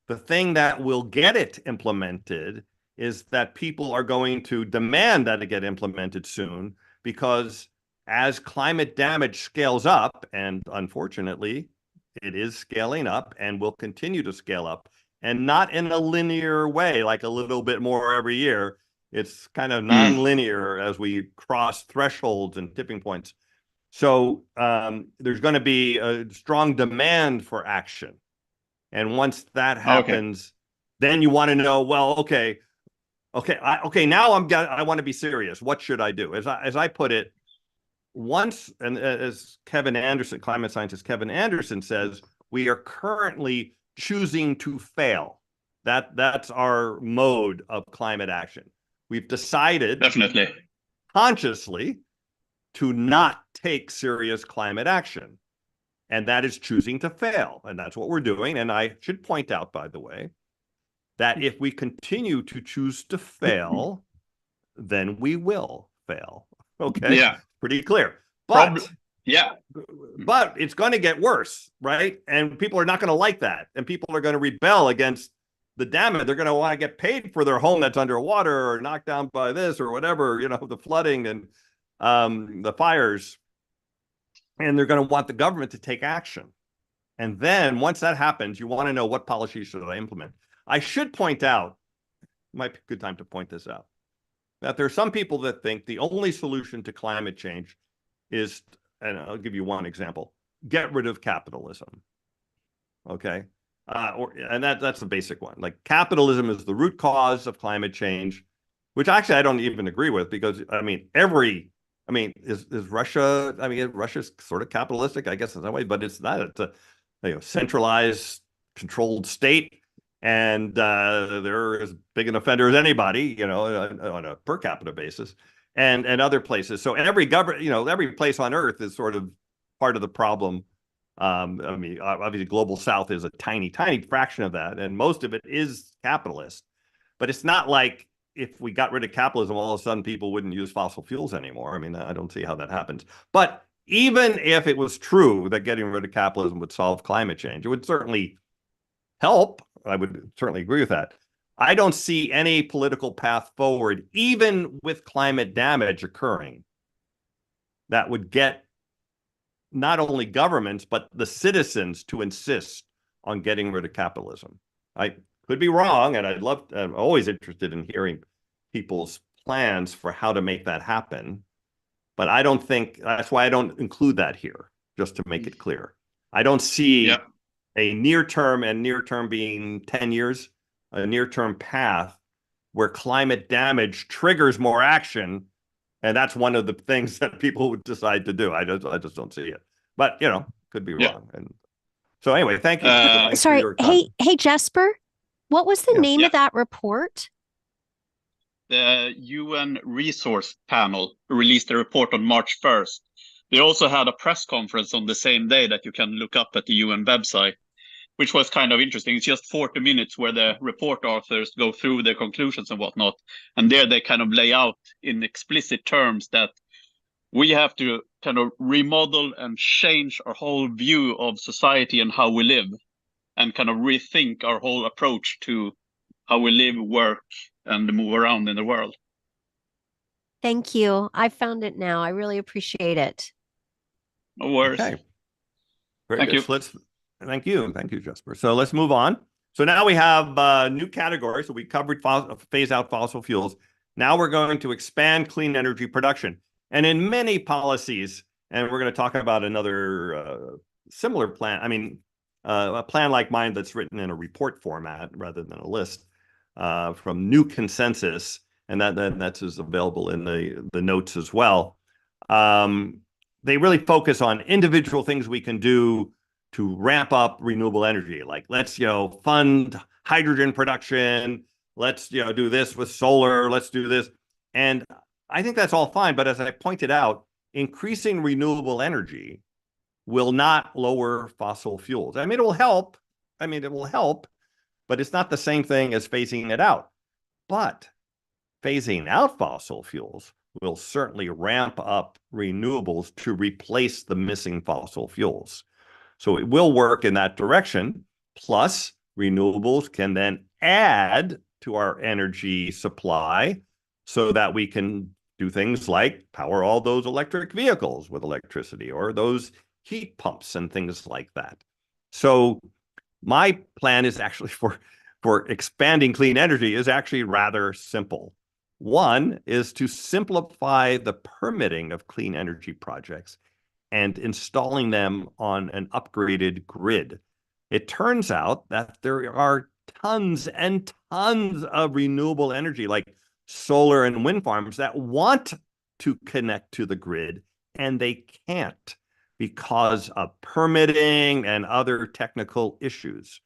the thing that will get it implemented is that people are going to demand that it get implemented soon, because as climate damage scales up, and unfortunately, it is scaling up and will continue to scale up, and not in a linear way, like a little bit more every year. It's kind of non-linear as we cross thresholds and tipping points. So there's going to be a strong demand for action. And once that happens, then you want to know, well, okay, now I want to be serious. What should I do? As I put it, once, and as Kevin Anderson, climate scientist Kevin Anderson says, we are currently choosing to fail. That's our mode of climate action. We've decided Definitely consciously to not take serious climate action. And that is choosing to fail. And that's what we're doing. And I should point out, by the way, that if we continue to choose to fail, then we will fail. Okay? Yeah. Pretty clear. But yeah. But it's going to get worse, right? And people are not going to like that. And people are going to rebel against the damage. They're going to want to get paid for their home that's underwater or knocked down by this or whatever, the flooding and the fires. And they're going to want the government to take action. And then once that happens, you want to know what policies should I implement. I should point out, might be a good time to point this out, that there are some people that think the only solution to climate change is, and I'll give you one example, get rid of capitalism. Okay? And that's the basic one. Like, capitalism is the root cause of climate change, which actually I don't even agree with, because is Russia, Russia's sort of capitalistic, I guess, in some way, but it's not. It's a centralized, controlled state. And they're as big an offender as anybody, on a per capita basis, and other places. So every every place on Earth is sort of part of the problem. Obviously, Global South is a tiny, tiny fraction of that, and most of it is capitalist. But it's not like if we got rid of capitalism, all of a sudden people wouldn't use fossil fuels anymore. I don't see how that happens. But even if it was true that getting rid of capitalism would solve climate change, it would certainly help. I would certainly agree with that. I don't see any political path forward, even with climate damage occurring, that would get not only governments, but the citizens to insist on getting rid of capitalism. I could be wrong, and I'm always interested in hearing people's plans for how to make that happen. But I don't think, that's why I don't include that here, just to make it clear. I don't see a near-term, and near-term being 10 years, a near-term path where climate damage triggers more action. And that's one of the things that people would decide to do. I just don't see it. But, could be wrong. And so anyway, thank you. Sorry. Hey, Jesper, what was the name of that report? The UN Resource Panel released a report on March 1st. They also had a press conference on the same day that you can look up at the UN website, which was kind of interesting. It's just 40 minutes where the report authors go through their conclusions and whatnot. And there they kind of lay out in explicit terms that we have to kind of remodel and change our whole view of society and how we live, and kind of rethink our whole approach to how we live, work, and move around in the world. Thank you. I found it now. I really appreciate it. No worries. Okay. Thank you. Thank you, Jesper. So let's move on. So now we have new categories. So we covered phase out fossil fuels. Now we're going to expand clean energy production. And in many policies, and we're going to talk about another similar plan, a plan like mine that's written in a report format rather than a list, from New Consensus, and that's available in the notes as well. They really focus on individual things we can do to ramp up renewable energy. Like, let's, fund hydrogen production. Let's, do this with solar. Let's do this. And I think that's all fine. But as I pointed out, increasing renewable energy will not lower fossil fuels. It will help. It will help, but it's not the same thing as phasing it out. But phasing out fossil fuels will certainly ramp up renewables to replace the missing fossil fuels. So it will work in that direction. Plus, renewables can then add to our energy supply so that we can do things like power all those electric vehicles with electricity, or those heat pumps and things like that. So my plan is actually for expanding clean energy is actually rather simple. One is to simplify the permitting of clean energy projects and installing them on an upgraded grid. It turns out that there are tons and tons of renewable energy, like solar and wind farms, that want to connect to the grid, and they can't because of permitting and other technical issues.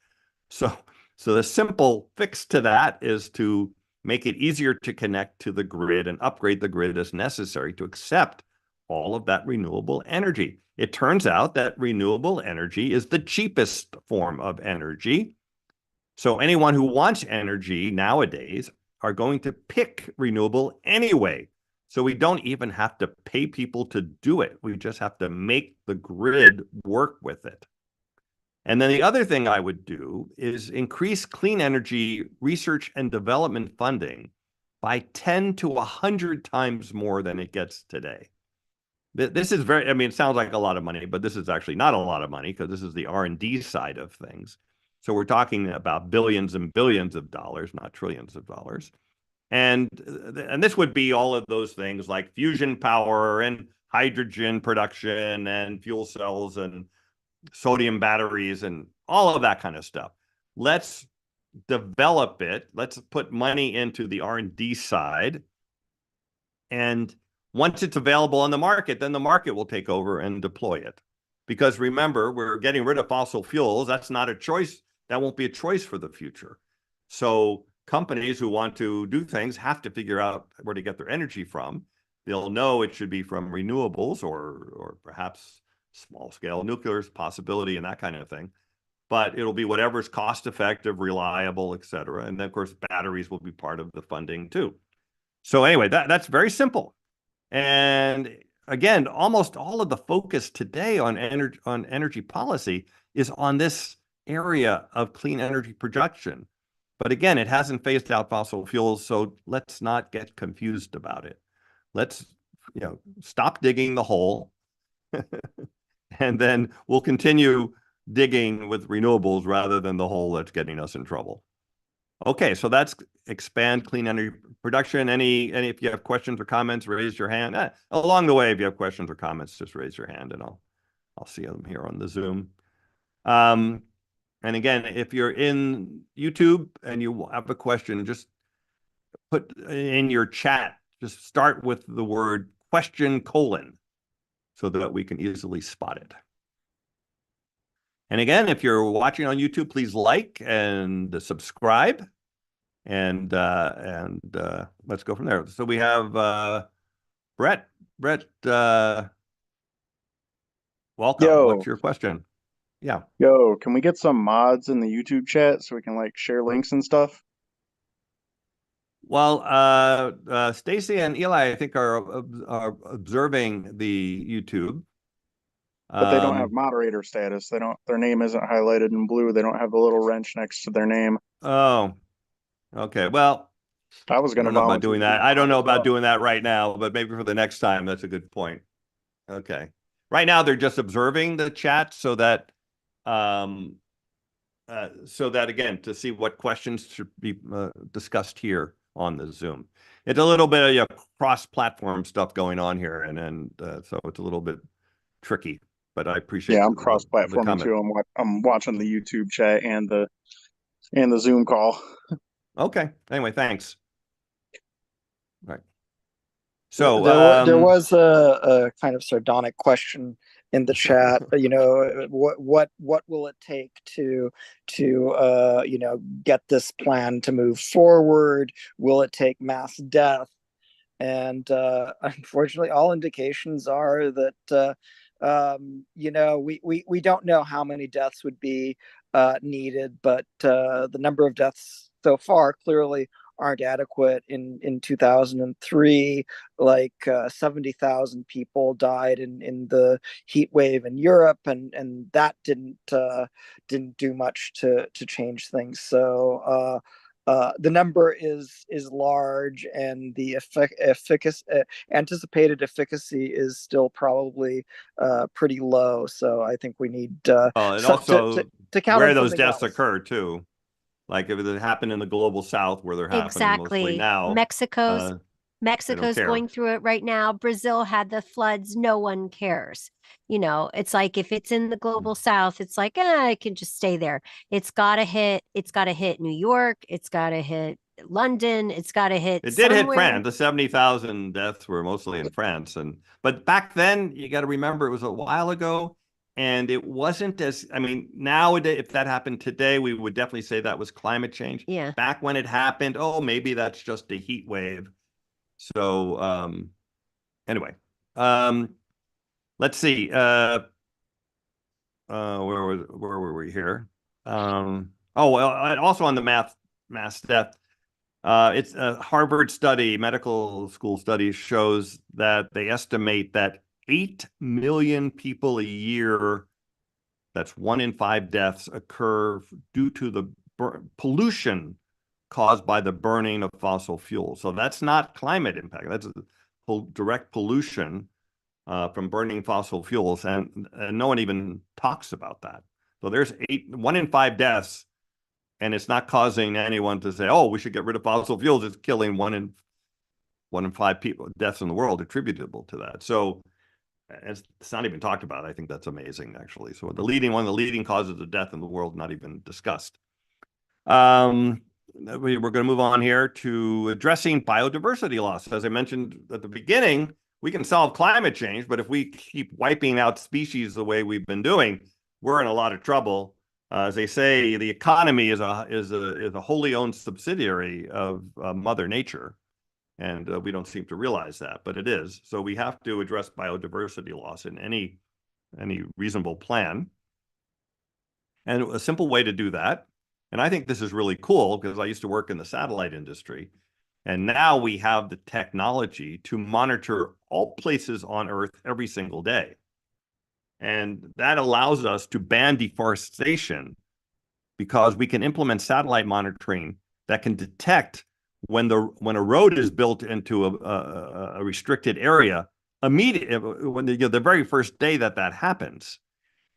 So the simple fix to that is to make it easier to connect to the grid and upgrade the grid as necessary to accept all of that renewable energy. It turns out that renewable energy is the cheapest form of energy. So anyone who wants energy nowadays are going to pick renewable anyway. So we don't even have to pay people to do it. We just have to make the grid work with it. And then the other thing I would do is increase clean energy research and development funding by 10 to 100 times more than it gets today. This is very, I mean, it sounds like a lot of money, but this is actually not a lot of money because this is the R&D side of things. So we're talking about billions and billions of dollars, not trillions of dollars. And this would be all of those things like fusion power and hydrogen production and fuel cells and sodium batteries and all of that kind of stuff. Let's develop it. Let's put money into the R&D side. And once it's available on the market, then the market will take over and deploy it. Because remember, we're getting rid of fossil fuels. That's not a choice. That won't be a choice for the future. So companies who want to do things have to figure out where to get their energy from. They'll know it should be from renewables or perhaps small scale nuclear possibility and that kind of thing. But it'll be whatever's cost effective, reliable, et cetera. And then, of course, batteries will be part of the funding too. So anyway, that's very simple. And again, almost all of the focus today on energy policy is on this area of clean energy production. But again, it hasn't phased out fossil fuels, so let's not get confused about it. Let's, stop digging the hole, and then we'll continue digging with renewables rather than the hole that's getting us in trouble. Okay, so that's expand clean energy production. Any if you have questions or comments, raise your hand. Along the way, if you have questions or comments, just raise your hand, and I'll see them here on the Zoom. And again, if you're in YouTube and you have a question, just put in your chat. Just start with the word question : so that we can easily spot it. And again, if you're watching on YouTube, please like and subscribe, and let's go from there. So we have Brett. Welcome. Yo. What's your question? Yeah. Yo, can we get some mods in the YouTube chat so we can share links and stuff? Well, Stacy and Eli, I think, are observing the YouTube. But they don't have moderator status. They don't. Their name isn't highlighted in blue. They don't have the little wrench next to their name. Oh, okay. Well, I was going to know about doing that. I don't know about doing that right now, but maybe for the next time. That's a good point. Okay. Right now, they're just observing the chat so that again, to see what questions should be discussed here on the Zoom. It's a little bit of cross-platform stuff going on here, and so it's a little bit tricky. But I appreciate. Yeah, I'm cross-platforming too. I'm watching the YouTube chat and the Zoom call. Okay. Anyway, thanks. All right. So there was a kind of sardonic question in the chat. What will it take to get this plan to move forward? Will it take mass death? And unfortunately, all indications are that we don't know how many deaths would be needed, but the number of deaths so far clearly aren't adequate. In 2003, 70,000 people died in the heat wave in Europe, and that didn't do much to change things. So the number is large, and the anticipated efficacy is still probably pretty low. So I think we need and also to count where those deaths else. occur too. Like if it happened in the global south where they're happening mostly now. Mexico's Mexico's care. going through it right now. Brazil had the floods. No one cares. You know, it's like if it's in the global south, it's like, I can just stay there. It's got to hit. It's got to hit New York. It's got to hit London. It's got to hit It did hit somewhere. France. The 70,000 deaths were mostly in France. But back then, you got to remember, it was a while ago. And it wasn't as, I mean, nowadays, if that happened today, we would definitely say that was climate change. Yeah. Back when it happened, oh, maybe that's just a heat wave. So anyway, let's see. Where were we here? Oh, well, also on the mass death. It's a Harvard study, medical school study shows that they estimate that 8 million people a year, that's 1 in 5 deaths, occur due to the pollution caused by the burning of fossil fuels. So that's not climate impact. That's direct pollution from burning fossil fuels. And no one even talks about that. So there's 1 in 5 deaths. And it's not causing anyone to say, oh, we should get rid of fossil fuels. It's killing 1 in 5 people, deaths in the world attributable to that. So it's not even talked about. I think that's amazing, actually. So one of the leading causes of death in the world, not even discussed. We're going to move on here to addressing biodiversity loss. As I mentioned at the beginning, we can solve climate change, but if we keep wiping out species the way we've been doing, we're in a lot of trouble. As they say, the economy is a wholly owned subsidiary of Mother Nature, and we don't seem to realize that, but it is. So we have to address biodiversity loss in any reasonable plan. And a simple way to do that, and I think this is really cool because I used to work in the satellite industry, and now we have the technology to monitor all places on Earth every single day. And that allows us to ban deforestation because we can implement satellite monitoring that can detect when a road is built into a restricted area immediately, when the very first day that happens.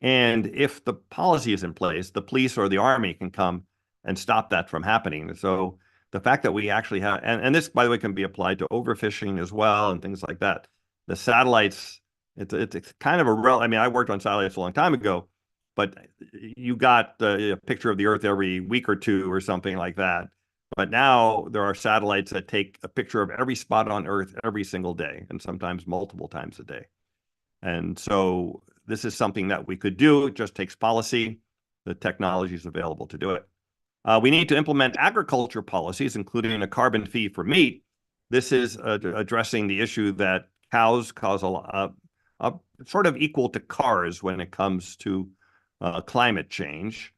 And if the policy is in place, the police or the army can come and stop that from happening. So the fact that we actually have, and this, by the way, can be applied to overfishing as well and things like that. The satellites, it's kind of I mean, I worked on satellites a long time ago, but you got a picture of the Earth every week or two or something like that. But now there are satellites that take a picture of every spot on Earth every single day, and sometimes multiple times a day. And so this is something that we could do. It just takes policy. The technology is available to do it. We need to implement agriculture policies, including a carbon fee for meat. This is addressing the issue that cows cause sort of equal to cars when it comes to climate change.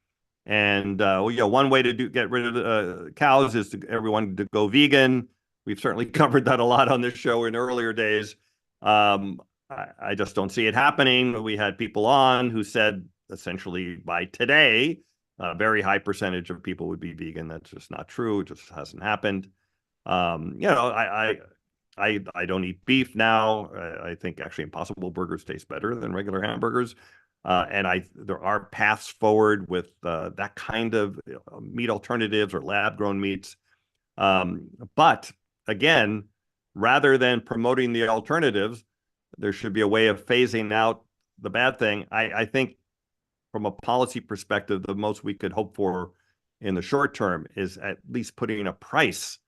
And one way to get rid of cows is to everyone to go vegan. We've certainly covered that a lot on this show in earlier days. I just don't see it happening. We had people on who said essentially by today, a very high percentage of people would be vegan. That's just not true. It just hasn't happened. I don't eat beef now. I think actually Impossible Burgers taste better than regular hamburgers. And there are paths forward with that kind of meat alternatives or lab-grown meats. But again, rather than promoting the alternatives, there should be a way of phasing out the bad thing. I think from a policy perspective, the most we could hope for in the short term is at least putting a price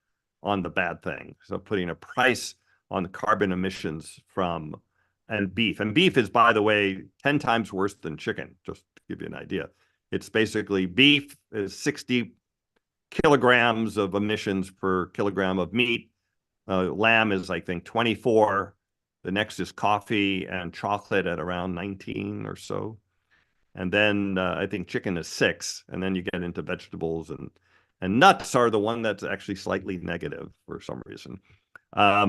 on the bad thing. So putting a price on the carbon emissions from beef. And beef is, by the way, 10 times worse than chicken, just to give you an idea. It's basically beef is 60 kilograms of emissions per kilogram of meat. Lamb is, I think, 24. The next is coffee and chocolate at around 19 or so. And then I think chicken is 6. And then you get into vegetables and nuts are the one that's actually slightly negative for some reason. But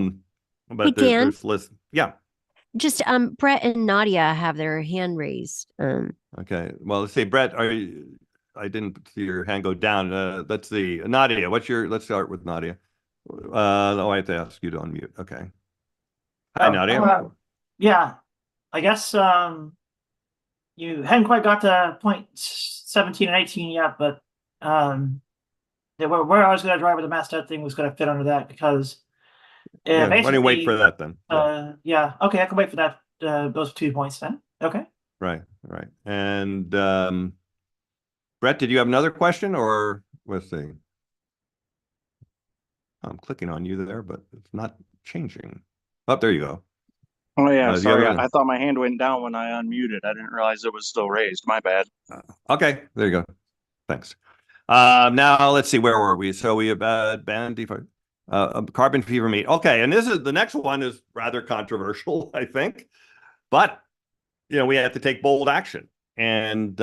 hey, there's list. Yeah. Just Brett and Nadia have their hand raised. Okay. Well, let's see, Brett, I didn't see your hand go down. Let's see. Nadia, let's start with Nadia. I have to ask you to unmute. Okay. Hi, Nadia. Yeah, I guess you hadn't quite got to point 17 and 18 yet, but where I was going to drive with the mass death thing was going to fit under that because Yeah, why don't you wait basically, for that then? yeah, okay, I can wait for that. Those 2 points then. Okay. Right. And Brett, did you have another question, or let's see? I'm clicking on you there, but it's not changing. Oh, there you go. Oh yeah, Do you sorry. have I thought my hand went down when I unmuted. I didn't realize it was still raised. My bad. Okay, there you go. Thanks. Now let's see, where were we? So we have banned carbon fever meat. Okay, and this is the next one is rather controversial, I think, but we have to take bold action. And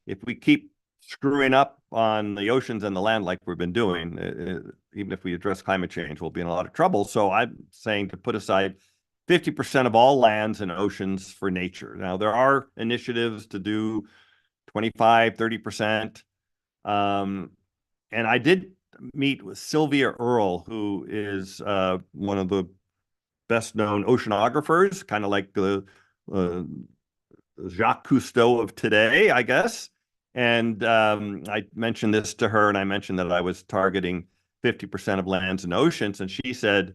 if we keep screwing up on the oceans and the land like we've been doing, even if we address climate change, we'll be in a lot of trouble. So I'm saying to put aside 50% of all lands and oceans for nature. Now, there are initiatives to do 25, 30%. And I did meet with Sylvia Earle, who is one of the best known oceanographers, kind of like the Jacques Cousteau of today, I guess. And I mentioned this to her, and I mentioned that I was targeting 50% of lands and oceans. And she said,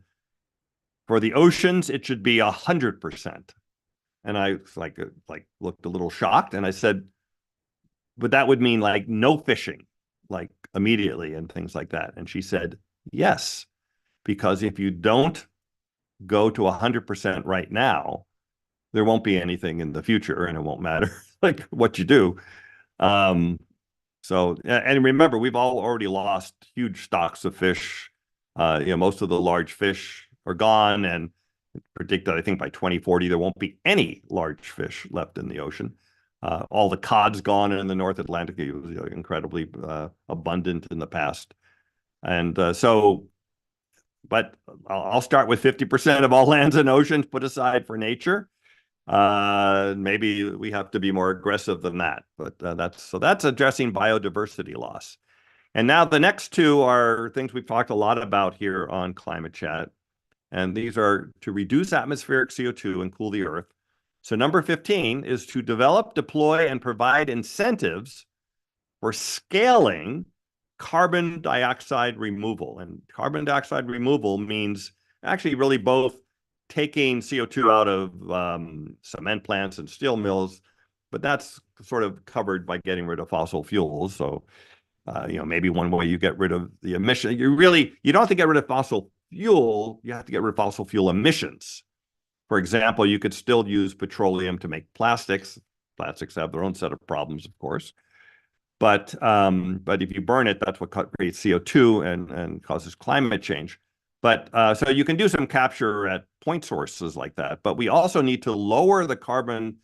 for the oceans, it should be 100%. And I looked a little shocked, and I said, but that would mean like no fishing, like immediately and things like that. And she said, yes, because if you don't go to 100% right now, there won't be anything in the future, and it won't matter like what you do. So, and remember, we've all already lost huge stocks of fish. Most of the large fish are gone, and predicted, I think by 2040, there won't be any large fish left in the ocean. All the cod's gone in the North Atlantic. It was incredibly abundant in the past. And but I'll start with 50% of all lands and oceans put aside for nature. Maybe we have to be more aggressive than that, but that's addressing biodiversity loss. And now the next two are things we've talked a lot about here on Climate Chat. And these are to reduce atmospheric CO2 and cool the earth. So number 15 is to develop, deploy, and provide incentives for scaling carbon dioxide removal. And carbon dioxide removal means actually really both taking CO2 out of cement plants and steel mills, but that's sort of covered by getting rid of fossil fuels. So, maybe one way you get rid of the emission, you don't have to get rid of fossil fuel, you have to get rid of fossil fuel emissions. For example, you could still use petroleum to make plastics. Plastics have their own set of problems, of course. But if you burn it, that's what creates CO2 and causes climate change. But so you can do some capture at point sources like that. But we also need to lower the carbon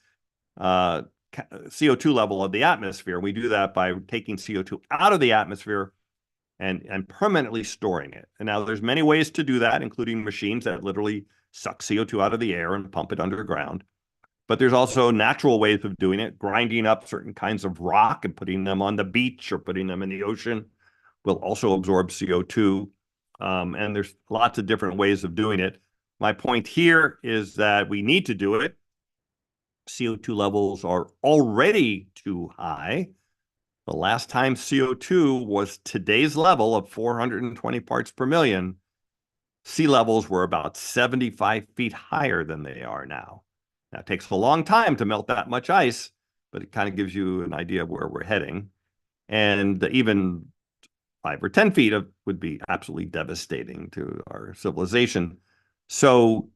CO2 level of the atmosphere. We do that by taking CO2 out of the atmosphere and permanently storing it. And now there's many ways to do that, including machines that literally suck CO2 out of the air and pump it underground. But there's also natural ways of doing it. Grinding up certain kinds of rock and putting them on the beach or putting them in the ocean will also absorb CO2. And there's lots of different ways of doing it. My point here is that we need to do it. CO2 levels are already too high. The last time CO2 was today's level of 420 parts per million, sea levels were about 75 feet higher than they are now. Now, it takes a long time to melt that much ice, but it kind of gives you an idea of where we're heading. And even 5 or 10 feet would be absolutely devastating to our civilization. So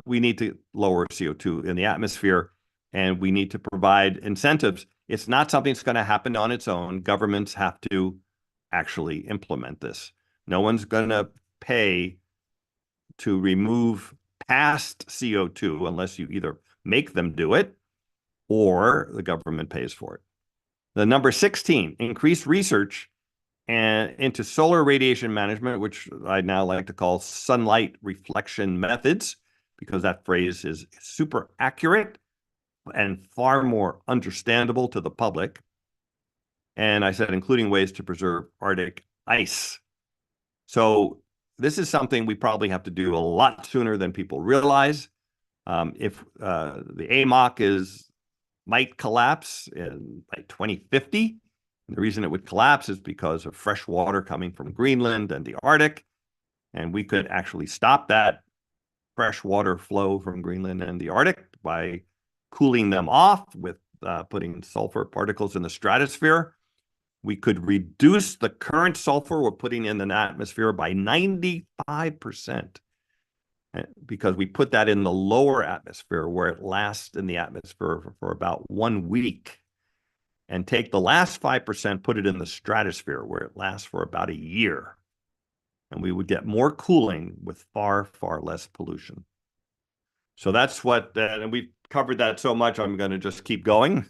we need to lower CO2 in the atmosphere, and we need to provide incentives. It's not something that's going to happen on its own. Governments have to actually implement this. No one's going to pay to remove past CO2 unless you either make them do it or the government pays for it. The number 16, increase research into solar radiation management, which I now like to call sunlight reflection methods, because that phrase is super accurate and far more understandable to the public. And I said, including ways to preserve Arctic ice. So this is something we probably have to do a lot sooner than people realize. If the AMOC might collapse by 2050, and the reason it would collapse is because of fresh water coming from Greenland and the Arctic. And we could actually stop that freshwater flow from Greenland and the Arctic by cooling them off with putting sulfur particles in the stratosphere. We could reduce the current sulfur we're putting in the atmosphere by 95%, because we put that in the lower atmosphere where it lasts in the atmosphere for about 1 week, and take the last 5%, put it in the stratosphere where it lasts for about a year. And we would get more cooling with far, far less pollution. So that's what, and we've covered that so much, I'm going to just keep going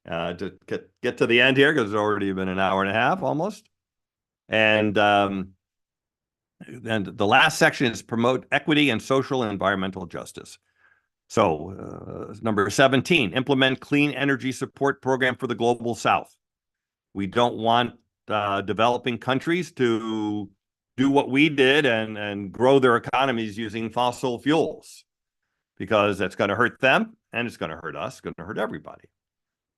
to get to the end here, because it's already been an hour and a half almost. And then the last section is promote equity and social and environmental justice. So number 17, implement clean energy support program for the global south. We don't want developing countries to do what we did and grow their economies using fossil fuels, because that's going to hurt them and it's going to hurt us, it's going to hurt everybody.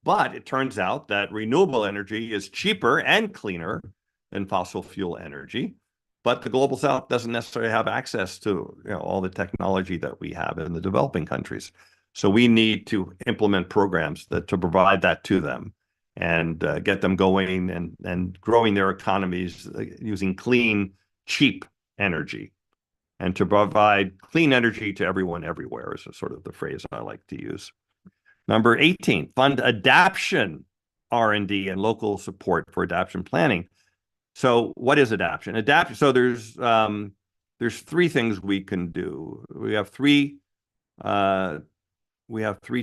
But it turns out that renewable energy is cheaper and cleaner than fossil fuel energy. But the global south doesn't necessarily have access to all the technology that we have in the developing countries. So we need to implement programs to provide that to them and get them going and growing their economies using clean, cheap energy. And to provide clean energy to everyone everywhere is sort of the phrase I like to use. Number 18, fund adaptation R&D and local support for adaptation planning. So what is adaptation? Adaptation. So there's three things we can do. We have three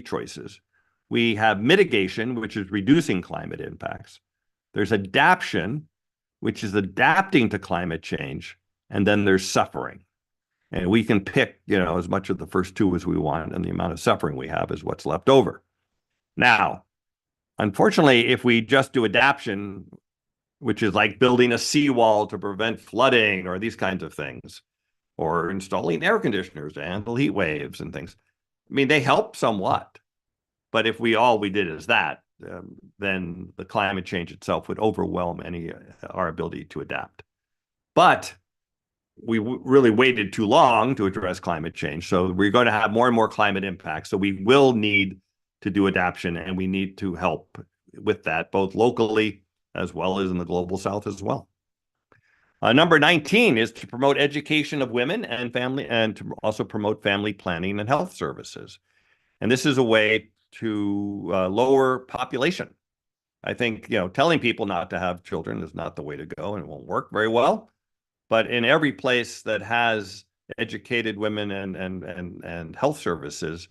choices. We have mitigation, which is reducing climate impacts. There's adaptation, which is adapting to climate change, and then there's suffering. And we can pick, as much of the first two as we want, and the amount of suffering we have is what's left over. Now, unfortunately, if we just do adaptation, which is like building a seawall to prevent flooding or these kinds of things, or installing air conditioners to handle heat waves and things, I mean, they help somewhat. But if all we did is that, then the climate change itself would overwhelm our ability to adapt. But we really waited too long to address climate change. So we're going to have more and more climate impacts. So we will need to do adaptation, and we need to help with that, both locally as well as in the global south as well. Number 19 is to promote education of women and family, and to also promote family planning and health services. And this is a way to lower population. I think, telling people not to have children is not the way to go, and it won't work very well. But in every place that has educated women and health services,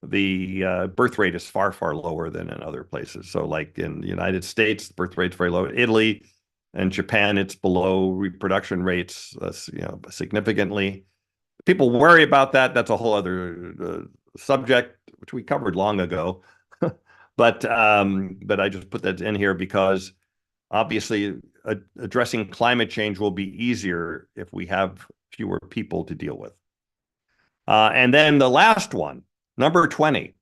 the birth rate is far, far lower than in other places. So like in the United States, the birth rate's very low. Italy and Japan, it's below reproduction rates, significantly. People worry about that. That's a whole other subject, which we covered long ago. But I just put that in here because obviously addressing climate change will be easier if we have fewer people to deal with. And then the last one, number 20,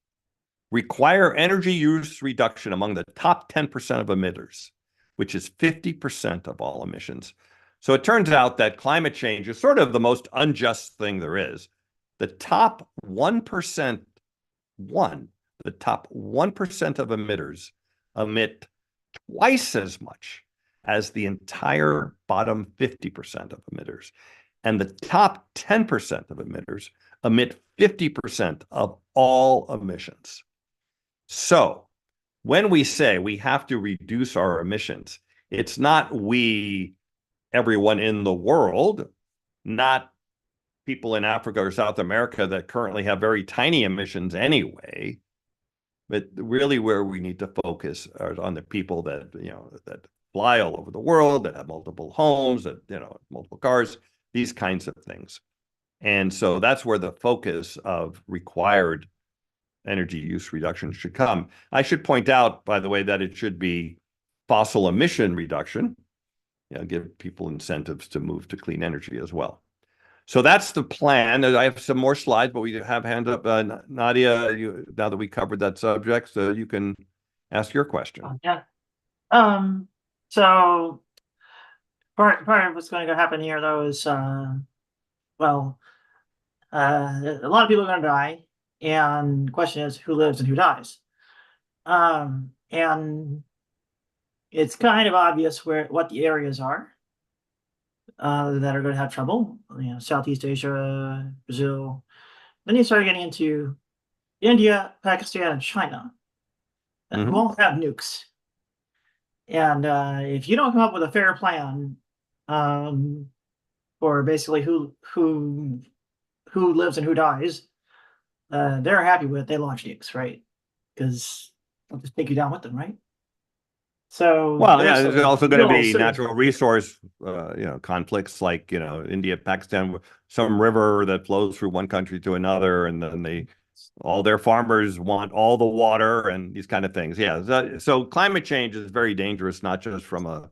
require energy use reduction among the top 10% of emitters, which is 50% of all emissions. So it turns out that climate change is sort of the most unjust thing there is. The top 1%, the top 1% of emitters emit twice as much as the entire bottom 50% of emitters. And the top 10% of emitters emit 50% of all emissions. So when we say we have to reduce our emissions, it's not everyone in the world, not people in Africa or South America that currently have very tiny emissions anyway, but really where we need to focus are on the people that, that fly all over the world, that have multiple homes, that, multiple cars, these kinds of things. And so that's where the focus of required energy use reduction should come. I should point out, by the way, that it should be fossil emission reduction, give people incentives to move to clean energy as well. So that's the plan. I have some more slides, but we have hand up. Nadia, now that we covered that subject, so you can ask your question. Yeah. So part of what's going to happen here, though, is well, a lot of people are going to die, and the question is who lives and who dies. And it's kind of obvious what the areas are that are going to have trouble. Southeast Asia, Brazil. Then you start getting into India, Pakistan, and China that won't have nukes. And if you don't come up with a fair plan for basically who lives and who dies, they're happy with, they launch nukes, right? Because they'll just take you down with them, right? So well, yeah, there's also going to be natural resource, conflicts like, India, Pakistan, some river that flows through one country to another, and then all their farmers want all the water and these kind of things. Yeah. So climate change is very dangerous, not just from a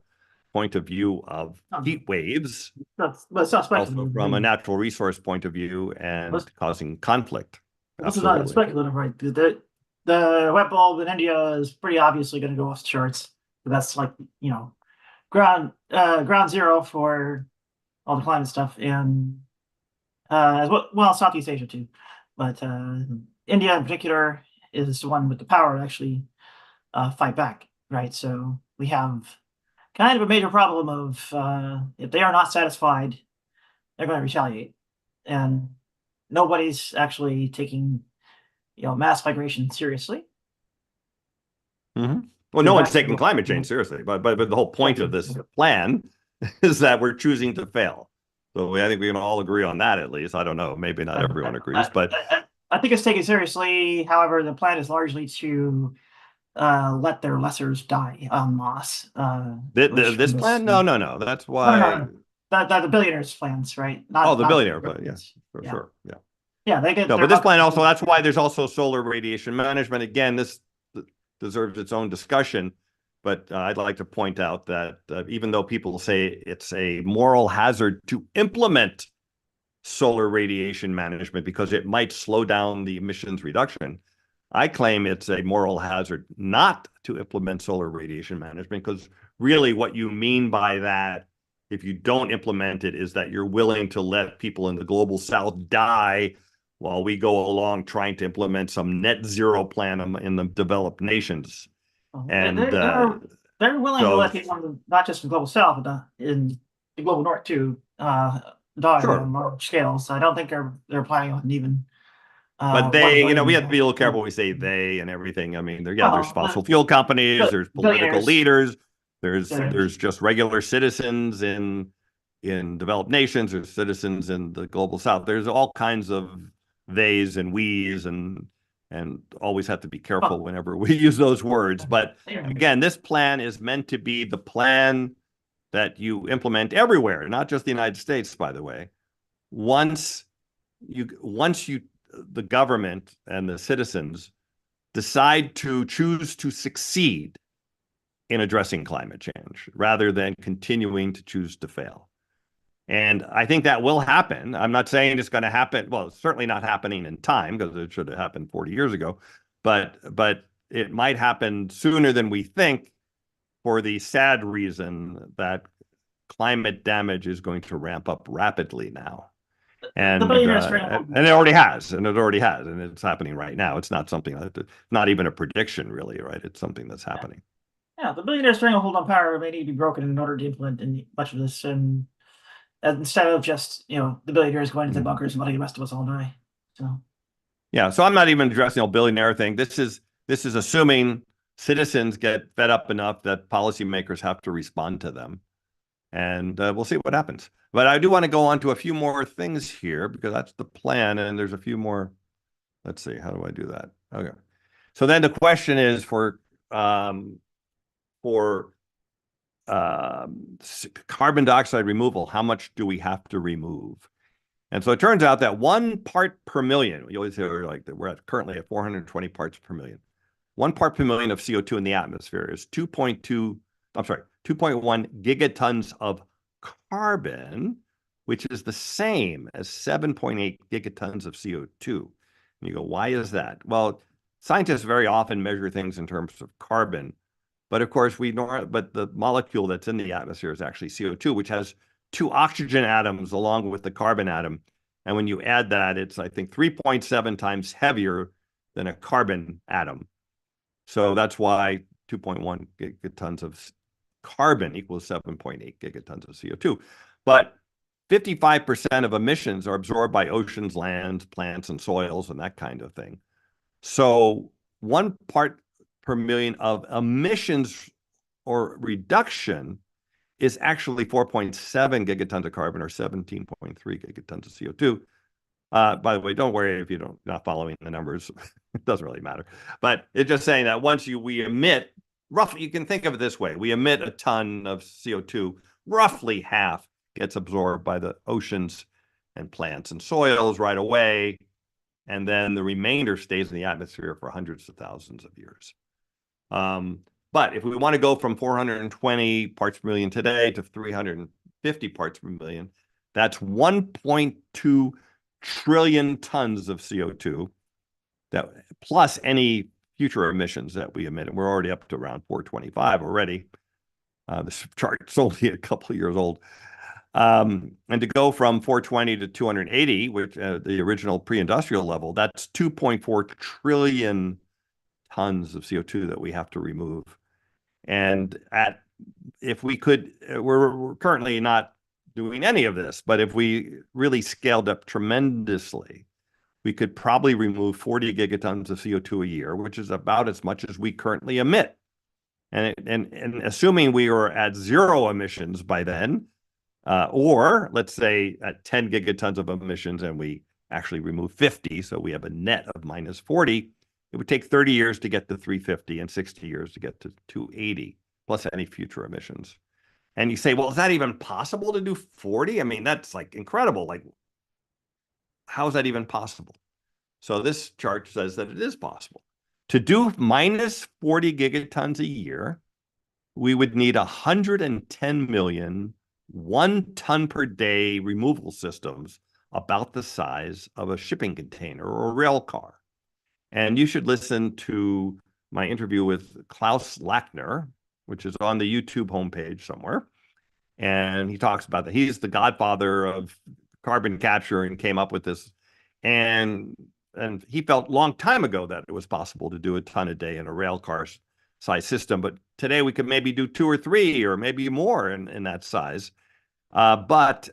point of view of heat waves, but it's not also from a natural resource point of view and causing conflict. This is not speculative, right? The wet bulb in India is pretty obviously going to go off the charts. That's like, ground zero for all the climate stuff, and as well, Southeast Asia too. But India in particular is the one with the power to actually fight back, right? So we have kind of a major problem of if they are not satisfied, they're going to retaliate, and nobody's actually taking mass migration seriously. Well, no one's taking climate change seriously, but the whole point of this plan is that we're choosing to fail. So I think we can all agree on that, at least. I don't know, maybe not everyone agrees, but I think it's taken seriously. However, the plan is largely to let their lessers die en masse. This plan? No. That's why. The billionaires' plans, right? The billionaire plan, yes, for sure. Yeah. Yeah, they get. No, but this plan also, that's why there's also solar radiation management. Again, this deserves its own discussion, but I'd like to point out that even though people say it's a moral hazard to implement solar radiation management because it might slow down the emissions reduction, I claim it's a moral hazard not to implement solar radiation management, because really what you mean by that, if you don't implement it, is that you're willing to let people in the global south die while we go along trying to implement some net zero plan in the developed nations. And they're willing to let people, not just in the global south, but in the global north too, die on large scales. I don't think they're planning on even. But they, we have to be a little careful when we say they and everything. I mean, there's fossil fuel companies, there's political leaders, there's just regular citizens in developed nations, there's citizens in the global south. There's all kinds of theys and we's, and always have to be careful whenever we use those words. But again, this plan is meant to be the plan that you implement everywhere, not just the United States, by the way. Once the government and the citizens decide to choose to succeed in addressing climate change rather than continuing to choose to fail. And I think that will happen. I'm not saying it's going to happen. Well, it's certainly not happening in time, because it should have happened 40 years ago. But it might happen sooner than we think, for the sad reason that climate damage is going to ramp up rapidly now. And it already has, and it's happening right now. It's not something not even a prediction, really, right? It's something that's happening. Yeah, the billionaire stranglehold on power may need to be broken in order to implement much of this, and instead of just the billionaires going into the bunkers and letting the rest of us all die. So yeah, so I'm not even addressing the billionaire thing. This is assuming citizens get fed up enough that policymakers have to respond to them, and we'll see what happens. But I do want to go on to a few more things here, because that's the plan, and there's a few more. Let's see, how do I do that? Okay, so then the question is for carbon dioxide removal, how much do we have to remove? And so it turns out that 1 part per million, you always hear we're currently at 420 parts per million. 1 part per million of CO2 in the atmosphere is 2.1 gigatons of carbon, which is the same as 7.8 gigatons of CO2. And you go, why is that? Well, scientists very often measure things in terms of carbon, But of course, but the molecule that's in the atmosphere is actually CO2, which has 2 oxygen atoms along with the carbon atom. And when you add that, it's, I think, 3.7 times heavier than a carbon atom. So that's why 2.1 gigatons of carbon equals 7.8 gigatons of CO2. But 55% of emissions are absorbed by oceans, lands, plants, and soils, and that kind of thing. So 1 part per million of emissions or reduction is actually 4.7 gigatons of carbon or 17.3 gigatons of CO2. By the way, don't worry if you're not following the numbers. It doesn't really matter. But it's just saying that once we emit, roughly, you can think of it this way. We emit a ton of CO2, roughly half gets absorbed by the oceans and plants and soils right away. And then the remainder stays in the atmosphere for hundreds of thousands of years. But if we want to go from 420 parts per million today to 350 parts per million, that's 1.2 trillion tons of CO2, that plus any future emissions that we emit. And we're already up to around 425 already. This chart's only a couple of years old. And to go from 420 to 280, which the original pre-industrial level, that's 2.4 trillion tons of CO2 that we have to remove. And if we could, we're currently not doing any of this, but if we really scaled up tremendously, we could probably remove 40 gigatons of CO2 a year, which is about as much as we currently emit. And assuming we were at 0 emissions by then, or let's say at 10 gigatons of emissions and we actually remove 50, so we have a net of minus 40, it would take 30 years to get to 350 and 60 years to get to 280, plus any future emissions. And you say, well, is that even possible to do 40? I mean, that's like incredible. Like, how is that even possible? So this chart says that it is possible. To do minus 40 gigatons a year, we would need 110 million 1 ton per day removal systems about the size of a shipping container or a rail car. And you should listen to my interview with Klaus Lackner, which is on the YouTube homepage somewhere. And he talks about that. He's the godfather of carbon capture and came up with this. And he felt a long time ago that it was possible to do a ton a day in a rail car size system. But today we could maybe do 2 or 3 or maybe more in that size. But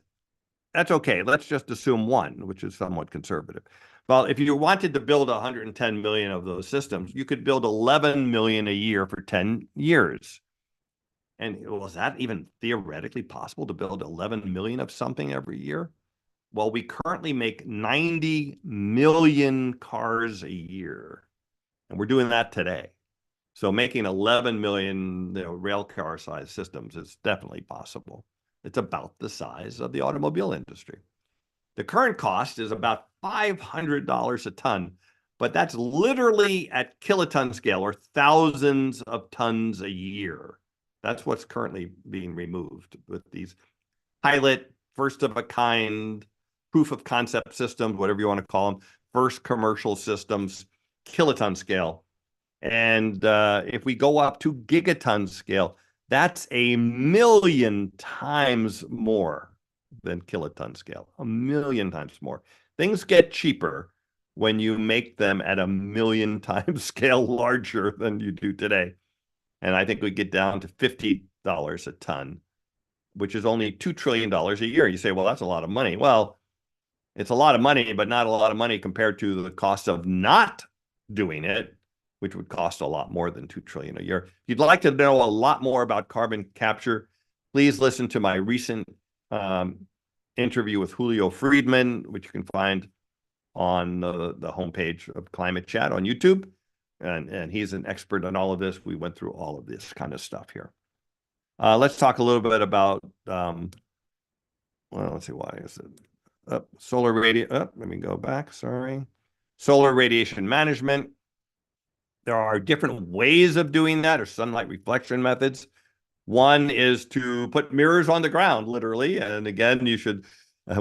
that's okay. Let's just assume 1, which is somewhat conservative. Well, if you wanted to build 110 million of those systems, you could build 11 million a year for 10 years. And was that even theoretically possible to build 11 million of something every year? Well, we currently make 90 million cars a year, and we're doing that today. So making 11 million rail car size systems is definitely possible. It's about the size of the automobile industry. The current cost is about $500 a ton, but that's literally at kiloton scale or thousands of tons a year. That's what's currently being removed with these pilot, first of a kind, proof of concept systems, whatever you want to call them, first commercial systems, kiloton scale. And if we go up to gigaton scale, that's 1,000,000 times more than kiloton scale, 1,000,000 times more. Things get cheaper when you make them at 1,000,000 times scale larger than you do today. And I think we get down to $50 a ton, which is only $2 trillion a year. You say, well, that's a lot of money. Well, it's a lot of money, but not a lot of money compared to the cost of not doing it, which would cost a lot more than $2 trillion a year. If you'd like to know a lot more about carbon capture, please listen to my recent interview with Julio Friedman, which you can find on the homepage of Climate Chat on YouTube. And he's an expert on all of this. We went through all of this kind of stuff here. Let's talk a little bit about, well, let's see, why is it? Solar radiation. Let me go back, sorry. Solar radiation management. There are different ways of doing that, or sunlight reflection methods. One is to put mirrors on the ground, literally. And again, you should,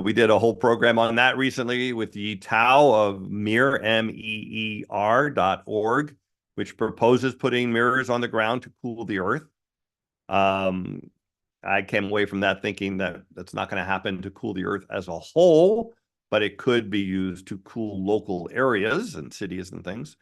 we did a whole program on that recently with Yi Tao of MIIS, MEER.org, which proposes putting mirrors on the ground to cool the Earth. I came away from that thinking that that's not going to happen to cool the Earth as a whole, but it could be used to cool local areas and cities and things.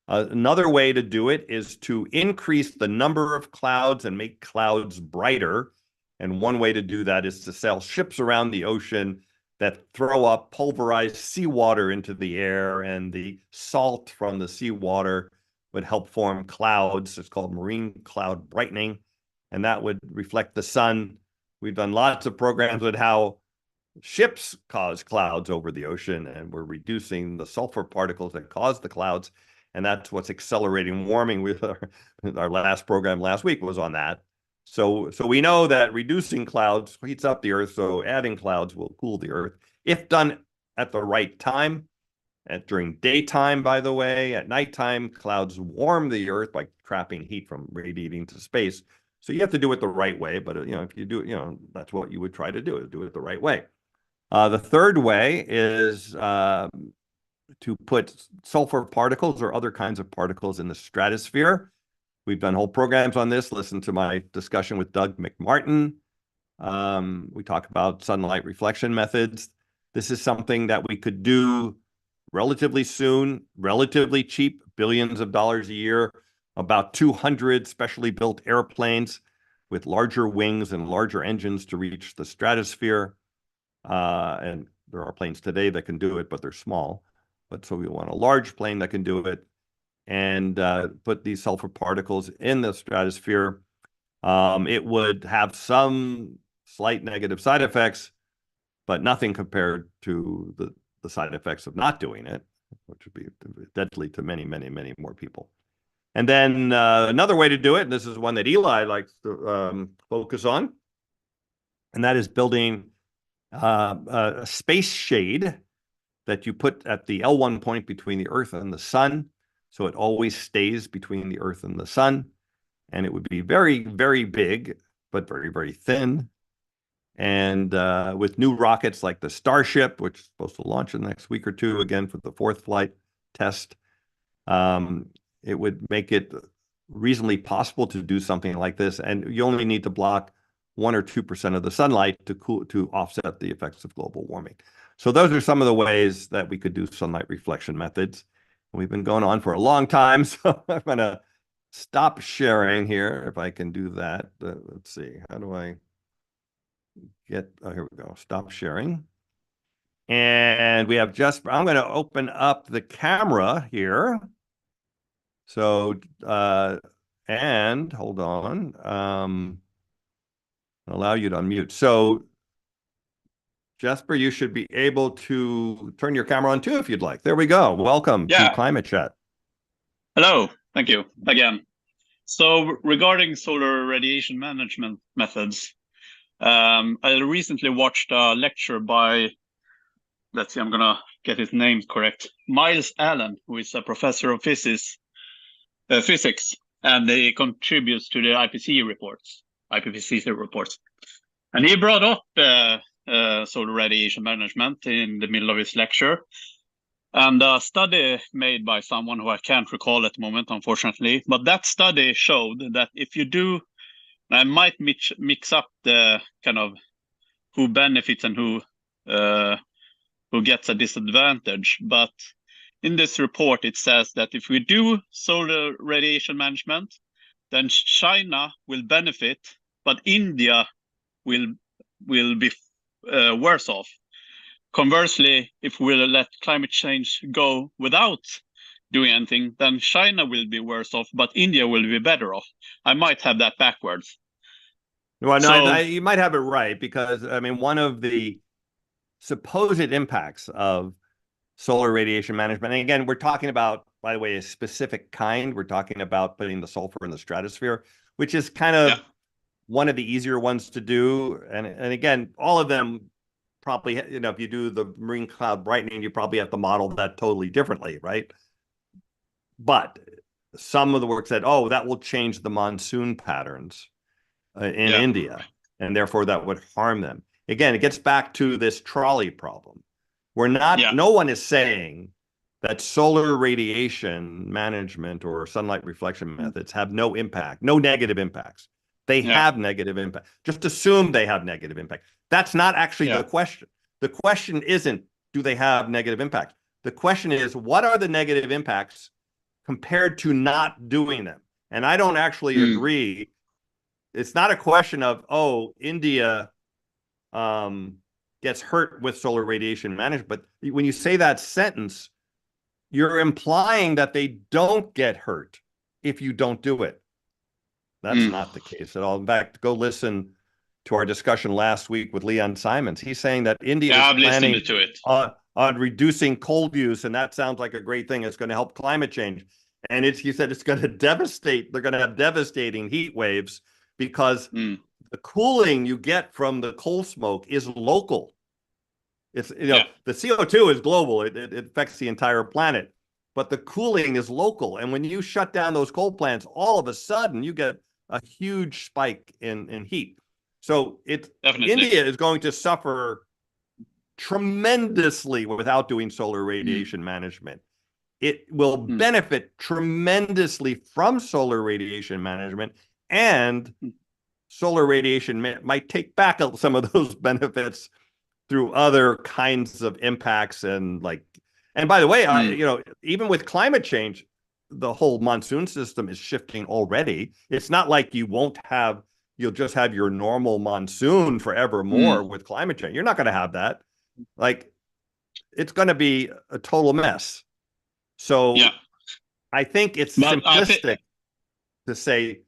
Another way to do it is to increase the number of clouds and make clouds brighter. And one way to do that is to sail ships around the ocean that throw up pulverized seawater into the air, and the salt from the seawater would help form clouds. It's called marine cloud brightening, and that would reflect the sun. We've done lots of programs with how ships cause clouds over the ocean, and we're reducing the sulfur particles that cause the clouds. And that's what's accelerating warming. With our last program last week was on that. So we know that reducing clouds heats up the Earth, so adding clouds will cool the Earth if done at the right time. During daytime, by the way, at nighttime, clouds warm the Earth by trapping heat from radiating to space. So you have to do it the right way. But if you do it, that's what you would try to do it the right way. The third way is to put sulfur particles or other kinds of particles in the stratosphere. We've done whole programs on this. Listen to my discussion with Doug McMartin. We talk about sunlight reflection methods. This is something that we could do relatively soon, relatively cheap, billions of dollars a year, about 200 specially built airplanes with larger wings and larger engines to reach the stratosphere. And there are planes today that can do it, but they're small. But so we want a large plane that can do it, and put these sulfur particles in the stratosphere. It would have some slight negative side effects, but nothing compared to the side effects of not doing it, which would be deadly to many, many, many more people. And then another way to do it, and this is one that Eli likes to focus on, and that is building a space shade that you put at the L1 point between the Earth and the sun. So it always stays between the Earth and the sun. And it would be very, very big, but very, very thin. And with new rockets like the Starship, which is supposed to launch in the next week or two, again for the 4th flight test, it would make it reasonably possible to do something like this. And you only need to block 1 or 2% of the sunlight to offset the effects of global warming. So those are some of the ways that we could do sunlight reflection methods. We've been going on for a long time, so I'm going to stop sharing here if I can do that. Let's see, how do I get, here we go, stop sharing. And we have I'm going to open up the camera here. So, and hold on, allow you to unmute. So Jesper, you should be able to turn your camera on too if you'd like. There we go. Welcome to Climate Chat. Hello. Thank you again. So regarding solar radiation management methods, I recently watched a lecture by, let's see, I'm going to get his name correct, Miles Allen, who is a professor of physics, and he contributes to the IPCC reports. And he brought up solar radiation management in the middle of his lecture. And a study made by someone who I can't recall at the moment, unfortunately, but that study showed that if you do, I might mix up the kind of who benefits and who gets a disadvantage. But in this report, it says that if we do solar radiation management, then China will benefit, but India will be worse off. Conversely, if we let climate change go without doing anything, then China will be worse off, but India will be better off. I might have that backwards. Well, no, you might have it right, because, I mean, one of the supposed impacts of solar radiation management, and again, we're talking about, by the way, a specific kind. We're talking about putting the sulfur in the stratosphere, which is kind of one of the easier ones to do. And again, all of them probably, if you do the marine cloud brightening, you probably have to model that totally differently, right? But some of the work said, oh, that will change the monsoon patterns in India, and therefore that would harm them. Again, it gets back to this trolley problem. We're not, no one is saying that solar radiation management or sunlight reflection methods have no impact, no negative impacts. They have negative impact. Just assume they have negative impact. That's not actually the question. The question isn't, do they have negative impact? The question is, what are the negative impacts compared to not doing them? And I don't actually agree. It's not a question of, oh, India gets hurt with solar radiation management. But when you say that sentence, you're implying that they don't get hurt if you don't do it. That's not the case at all. In fact, go listen to our discussion last week with Leon Simons. He's saying that India is planning to it. On reducing coal use, and that sounds like a great thing. It's going to help climate change. And he said it's going to devastate. They're going to have devastating heat waves because the cooling you get from the coal smoke is local. It's the CO2 is global. It affects the entire planet, but the cooling is local. And when you shut down those coal plants, all of a sudden you get a huge spike in heat. So India is going to suffer tremendously without doing solar radiation management. It will benefit tremendously from solar radiation management, and solar radiation might take back some of those benefits through other kinds of impacts. And by the way, even with climate change, the whole monsoon system is shifting already. It's not like you'll just have your normal monsoon forevermore with climate change. You're not going to have that. It's going to be a total mess. So I think it's simplistic to say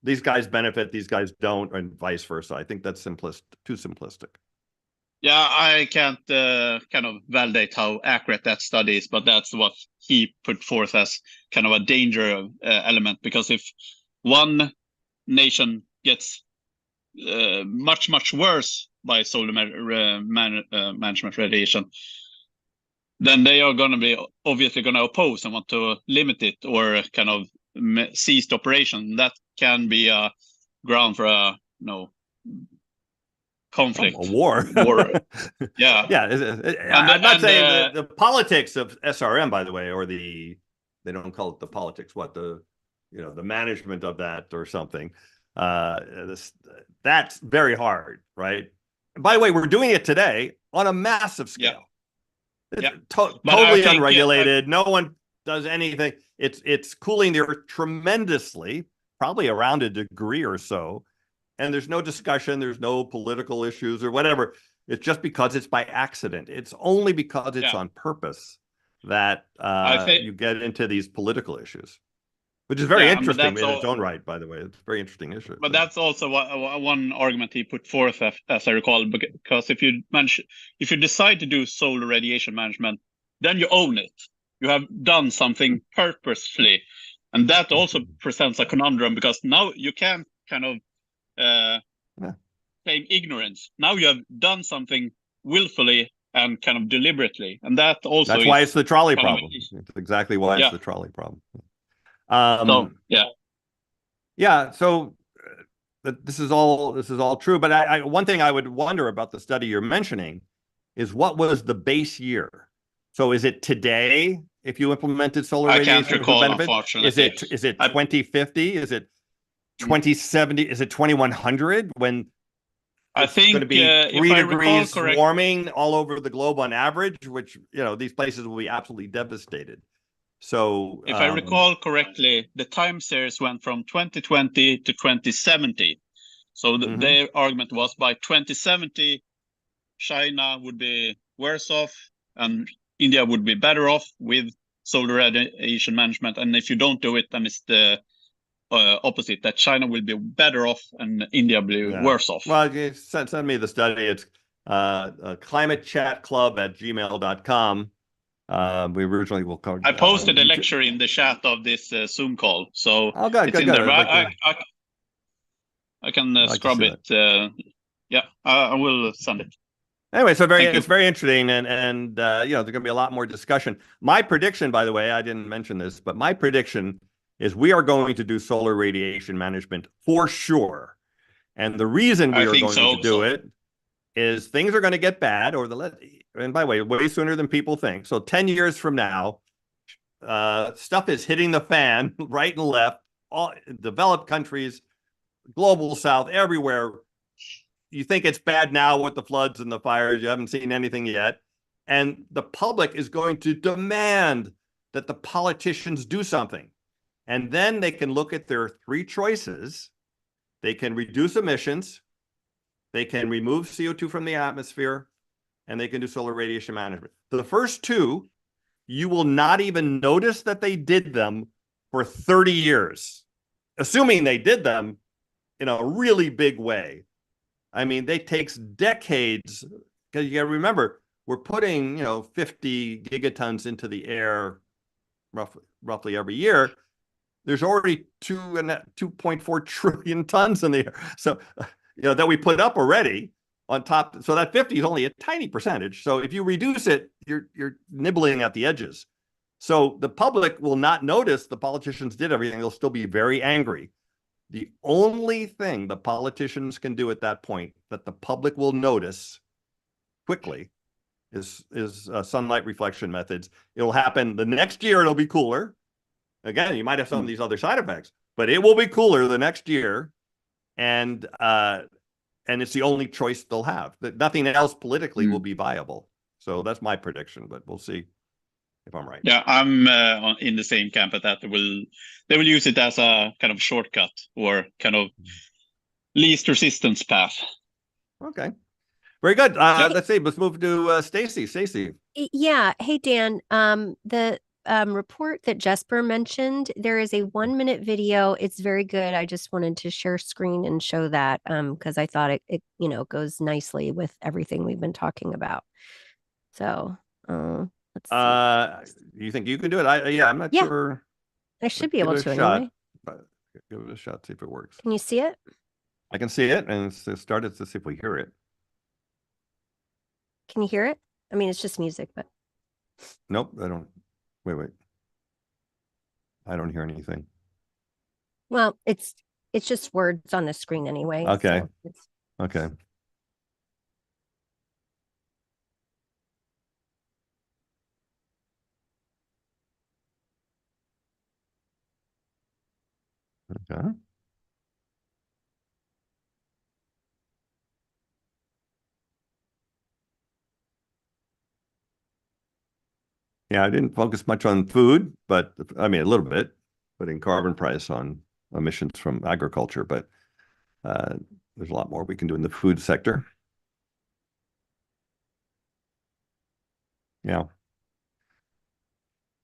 these guys benefit, these guys don't, and vice versa. I think that's too simplistic. Yeah, I can't kind of validate how accurate that study is, but that's what he put forth as kind of a danger element. Because if one nation gets much, much worse by solar management radiation, then they are going to be obviously going to oppose and want to limit it or kind of cease the operation. That can be a ground for a conflict, a war. Yeah. I'm not saying the politics of SRM, by the way, or they don't call it the politics, the management of that or something. That's very hard, right? And by the way, we're doing it today on a massive scale. Totally unregulated. No one does anything. It's cooling the earth tremendously, probably around a degree or so. And there's no discussion, there's no political issues or whatever. It's just because it's by accident. It's only because it's on purpose that you get into these political issues, which is very interesting in its own right, by the way. It's a very interesting issue. But that's also one argument he put forth, as I recall, because if you decide to do solar radiation management, then you own it. You have done something purposefully. And that also presents a conundrum, because now you can't kind of claim ignorance. Now you have done something willfully and kind of deliberately, and that's why it's the trolley problem. It's exactly why it's the trolley problem. So this is all true. But one thing I would wonder about the study you're mentioning is, what was the base year? So is it today? If you implemented solar radiation, I can't recall, unfortunately. Is it 2050? Is it 2070? Is it 2100? When I think going to be 3 degrees warming all over the globe on average, which these places will be absolutely devastated. So if I recall correctly, the time series went from 2020 to 2070. So their argument was, by 2070, China would be worse off and India would be better off with solar radiation management. And if you don't do it, then it's the opposite, that China will be better off and India will be worse off. Well, send me the study. It's climatechatclub@gmail.com. We originally will cover. I posted a lecture in the chat of this Zoom call, so it's in there. I can scrub it. I will send it. Anyway, so it's very interesting, and there's going to be a lot more discussion. My prediction, by the way, I didn't mention this, but my prediction is we are going to do solar radiation management for sure. And the reason we are going to do it is things are going to get bad, and by the way, way sooner than people think. So 10 years from now, stuff is hitting the fan right and left. All developed countries, global South, everywhere. You think it's bad now with the floods and the fires. You haven't seen anything yet. And the public is going to demand that the politicians do something. And then they can look at their three choices. They can reduce emissions, they can remove CO2 from the atmosphere, and they can do solar radiation management. The first two, you will not even notice that they did them for 30 years, assuming they did them in a really big way. I mean, it takes decades, because you got to remember, we're putting, 50 gigatons into the air roughly every year. There's already 2.4 trillion tons in the air. So, that we put up already on top. So that 50 is only a tiny percentage. So if you reduce it, you're nibbling at the edges. So the public will not notice the politicians did everything. They'll still be very angry. The only thing the politicians can do at that point that the public will notice quickly is sunlight reflection methods. It'll happen the next year. It'll be cooler. Again, you might have some of these other side effects, but it will be cooler the next year, and it's the only choice they'll have. Nothing else politically will be viable. So that's my prediction, but we'll see if I'm right. Yeah, I'm in the same camp at that. They will use it as a kind of shortcut or kind of least resistance path. Okay, very good. Let's see. Let's move to Stacy. Stacy. Yeah. Hey, Dan. The report that Jesper mentioned, there is a 1-minute video. It's very good. I just wanted to share screen and show that because I thought it goes nicely with everything we've been talking about. So let's see. You think you can do it? I'm not sure. I should be able to anyway. Give it a shot, see if it works. Can you see it? I can see it, and it's started to see if we hear it. Can you hear it? I mean, it's just music, but nope, I don't. Wait. I don't hear anything. Well, it's just words on the screen anyway. Okay. So okay. Okay. Yeah, I didn't focus much on food, but I mean, a little bit, putting carbon price on emissions from agriculture, but there's a lot more we can do in the food sector. Yeah.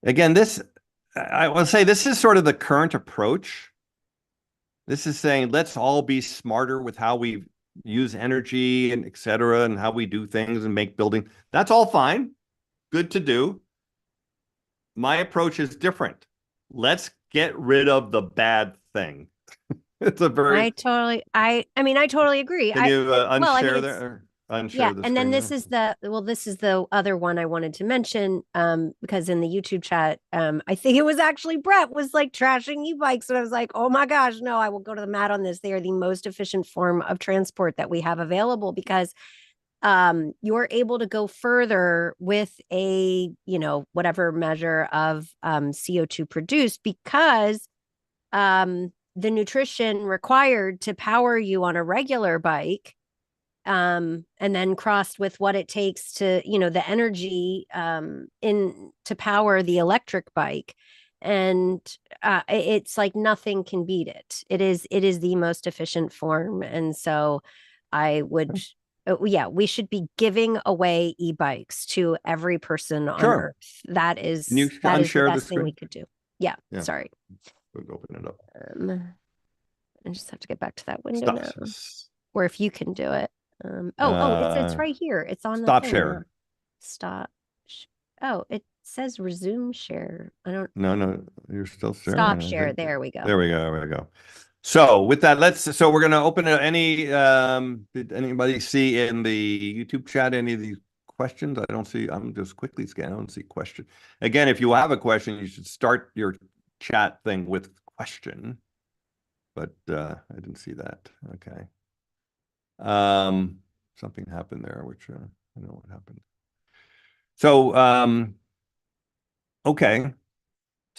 Again, I will say this is sort of the current approach. This is saying, let's all be smarter with how we use energy and et cetera, and how we do things and make building. That's all fine. Good to do. My approach is different. Let's get rid of the bad thing. It's a very. I totally agree. Can you unshare there? Unshare yeah, the and then screen this is the other one I wanted to mention because in the YouTube chat, I think it was actually Brett was like trashing e-bikes, and I was like, oh my gosh, no, I will go to the mat on this. They are the most efficient form of transport that we have available because you're able to go further with a whatever measure of CO2 produced because the nutrition required to power you on a regular bike and then crossed with what it takes to the energy to power the electric bike, and it's like nothing can beat it. It is the most efficient form, and so I would we should be giving away e-bikes to every person on Earth. That is the best thing we could do. Yeah. Sorry. We'll open it up. I just have to get back to that window now. Or if you can do it. It's right here. It's on stop the share. Stop. It says resume share. I don't. No, you're still sharing. Stop share. There we go. There we go. So with that, we're going to open it. Did anybody see in the YouTube chat any of these questions? I don't see. I'm just quickly scanning. I don't see question. Again, if you have a question, you should start your chat thing with question. But I didn't see that. Okay. Something happened there, which I don't know what happened. So, okay.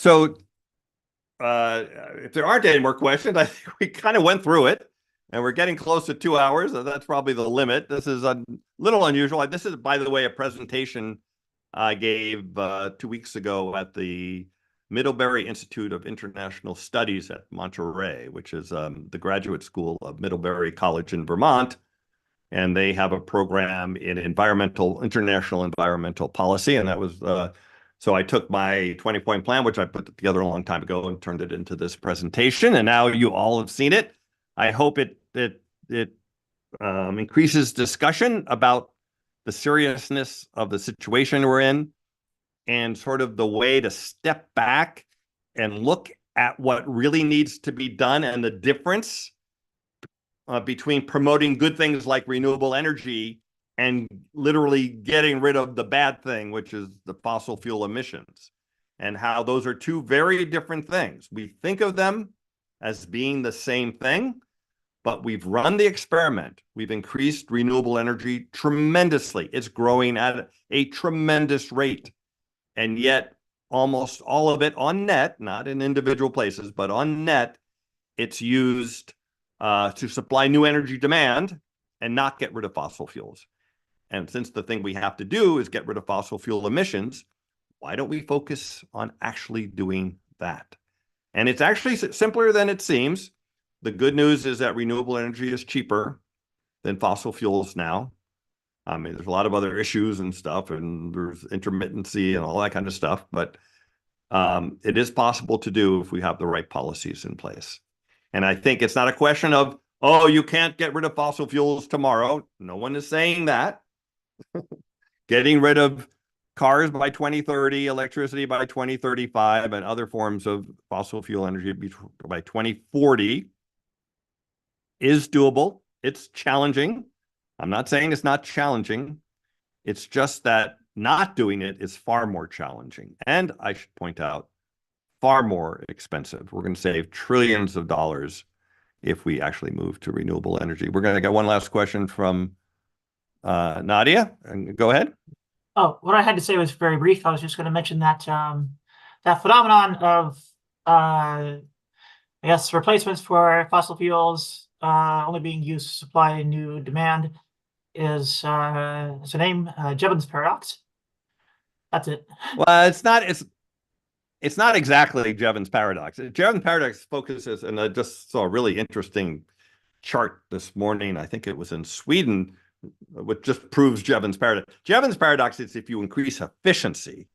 So if there aren't any more questions, I think we kind of went through it, and we're getting close to 2 hours. So that's probably the limit. This is a little unusual. This is, by the way, a presentation I gave 2 weeks ago at the Middlebury Institute of International Studies at Monterey, which is the graduate school of Middlebury College in Vermont. And they have a program in international environmental policy. And that was, so I took my 20-point plan, which I put together a long time ago, and turned it into this presentation. And now you all have seen it. I hope it increases discussion about the seriousness of the situation we're in, and sort of the way to step back and look at what really needs to be done, and the difference between promoting good things like renewable energy and literally getting rid of the bad thing, which is the fossil fuel emissions, and how those are two very different things. We think of them as being the same thing, but we've run the experiment. We've increased renewable energy tremendously. It's growing at a tremendous rate. And yet almost all of it on net, not in individual places, but on net, it's used to supply new energy demand and not get rid of fossil fuels. And since the thing we have to do is get rid of fossil fuel emissions, why don't we focus on actually doing that? And it's actually simpler than it seems. The good news is that renewable energy is cheaper than fossil fuels now. I mean, there's a lot of other issues and stuff, and there's intermittency and all that kind of stuff, but it is possible to do if we have the right policies in place. And I think it's not a question of, oh, you can't get rid of fossil fuels tomorrow. No one is saying that. Getting rid of cars by 2030, electricity by 2035, and other forms of fossil fuel energy by 2040 is doable. It's challenging. I'm not saying it's not challenging. It's just that not doing it is far more challenging. And I should point out, far more expensive. We're going to save trillions of dollars if we actually move to renewable energy. We're going to get one last question from Nadia. Go ahead. Oh, what I had to say was very brief. I was just going to mention that that phenomenon of, I guess, replacements for fossil fuels only being used to supply new demand is a name, Jevons paradox. That's it. Well, it's not exactly Jevons paradox. Jevons paradox focuses, and I just saw a really interesting chart this morning. I think it was in Sweden, which just proves Jevons paradox. Jevons paradox is if you increase efficiency,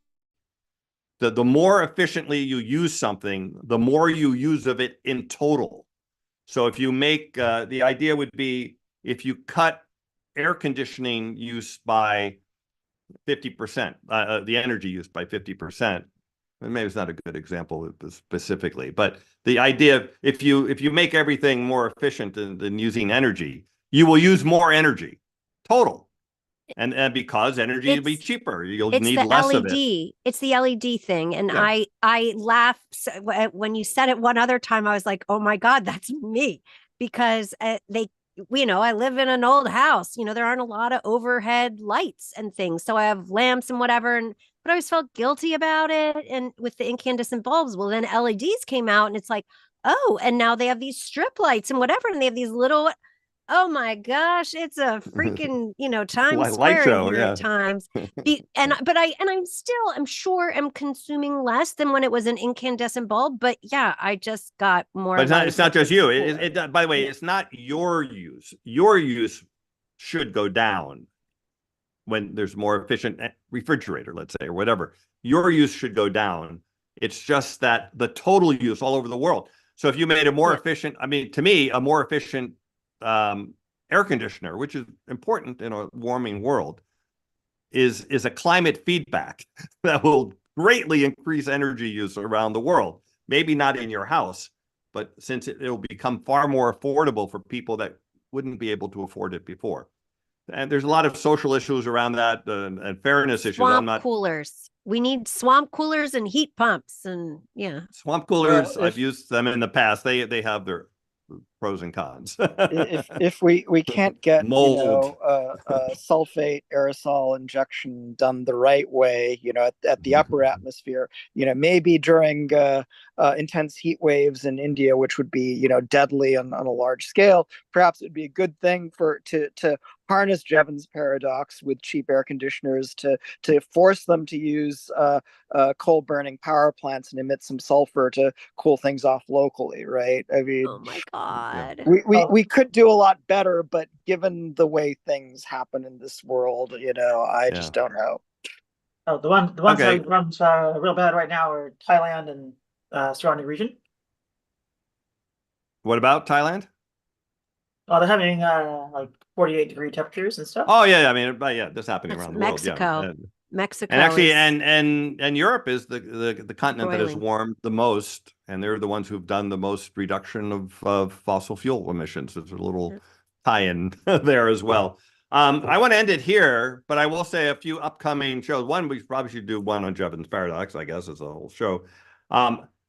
the more efficiently you use something, the more you use of it in total. So if you make, the idea would be if you cut air conditioning use by 50%, the energy use by 50%, and maybe it's not a good example specifically, but the idea, if you make everything more efficient than using energy, you will use more energy total. And because energy will be cheaper, you'll need less of it. It's the LED thing. And yeah. I laughed when you said it one other time. I was like, oh my God, that's me. Because I live in an old house. There aren't a lot of overhead lights and things. So I have lamps and whatever. But I always felt guilty about it. And with the incandescent bulbs, well, then LEDs came out and it's like, oh, and now they have these strip lights and whatever. And they have these little, oh my gosh, it's a freaking, Times Square show, here at times. I'm sure I'm consuming less than when it was an incandescent bulb. But yeah, I just got more. But it's not just you. By the way, it's not your use. Your use should go down when there's more efficient refrigerator, let's say, or whatever. Your use should go down. It's just that the total use all over the world. So if you made a more efficient, to me, a more efficient air conditioner, which is important in a warming world, is a climate feedback that will greatly increase energy use around the world. Maybe not in your house, but since it'll become far more affordable for people that wouldn't be able to afford it before. And there's a lot of social issues around that and fairness issues. Swamp coolers. We need swamp coolers and heat pumps, and yeah. Swamp coolers. I've used them in the past. They have their pros and cons. If we can't get Mold. Sulfate aerosol injection done the right way, at the upper atmosphere, maybe during intense heat waves in India, which would be deadly on a large scale, perhaps it would be a good thing to harness Jevons paradox with cheap air conditioners to force them to use coal burning power plants and emit some sulfur to cool things off locally, right? I mean, Oh my God. we could do a lot better, but given the way things happen in this world, I just don't know. Oh, the ones that runs real bad right now are Thailand and surrounding region. What about Thailand? Oh, they're having like 48-degree temperatures and stuff. Oh yeah, I mean, but yeah, that's happening That's around the Mexico. world. Yeah. Mexico. And actually, is and Europe is the continent that has boiling. warmed the most, and they're the ones who've done the most reduction of fossil fuel emissions. There's a little tie-in there as well. I want to end it here, but I will say a few upcoming shows. One, we probably should do one on Jevons paradox, I guess, as a whole show.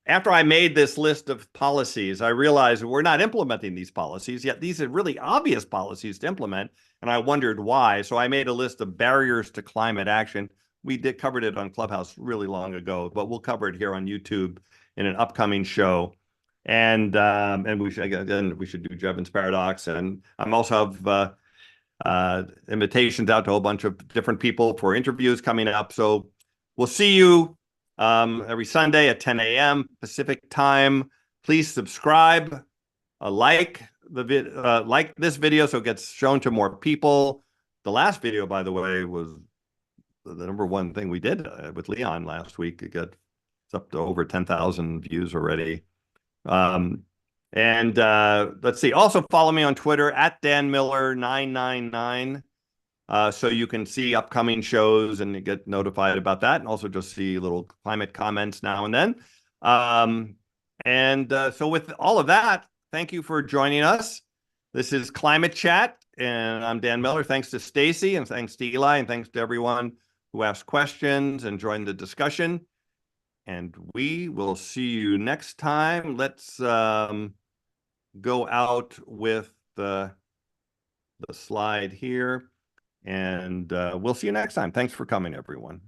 After I made this list of policies, I realized we're not implementing these policies, yet these are really obvious policies to implement, and I wondered why. So I made a list of barriers to climate action. We covered it on Clubhouse really long ago, but we'll cover it here on YouTube in an upcoming show. And we should do Jevons paradox, and I'm also have invitations out to a whole bunch of different people for interviews coming up. So we'll see you every Sunday at 10 a.m. Pacific time. Please subscribe, like this video so it gets shown to more people. The last video, by the way, was the number one thing we did with Leon last week. It's up to over 10,000 views already. Let's see. Also follow me on Twitter at DanMiller999. So you can see upcoming shows and get notified about that, and also just see little climate comments now and then. So with all of that, thank you for joining us. This is Climate Chat, and I'm Dan Miller. Thanks to Stacy, and thanks to Eli, and thanks to everyone who asked questions and joined the discussion. And we will see you next time. Let's go out with the slide here. And we'll see you next time. Thanks for coming, everyone.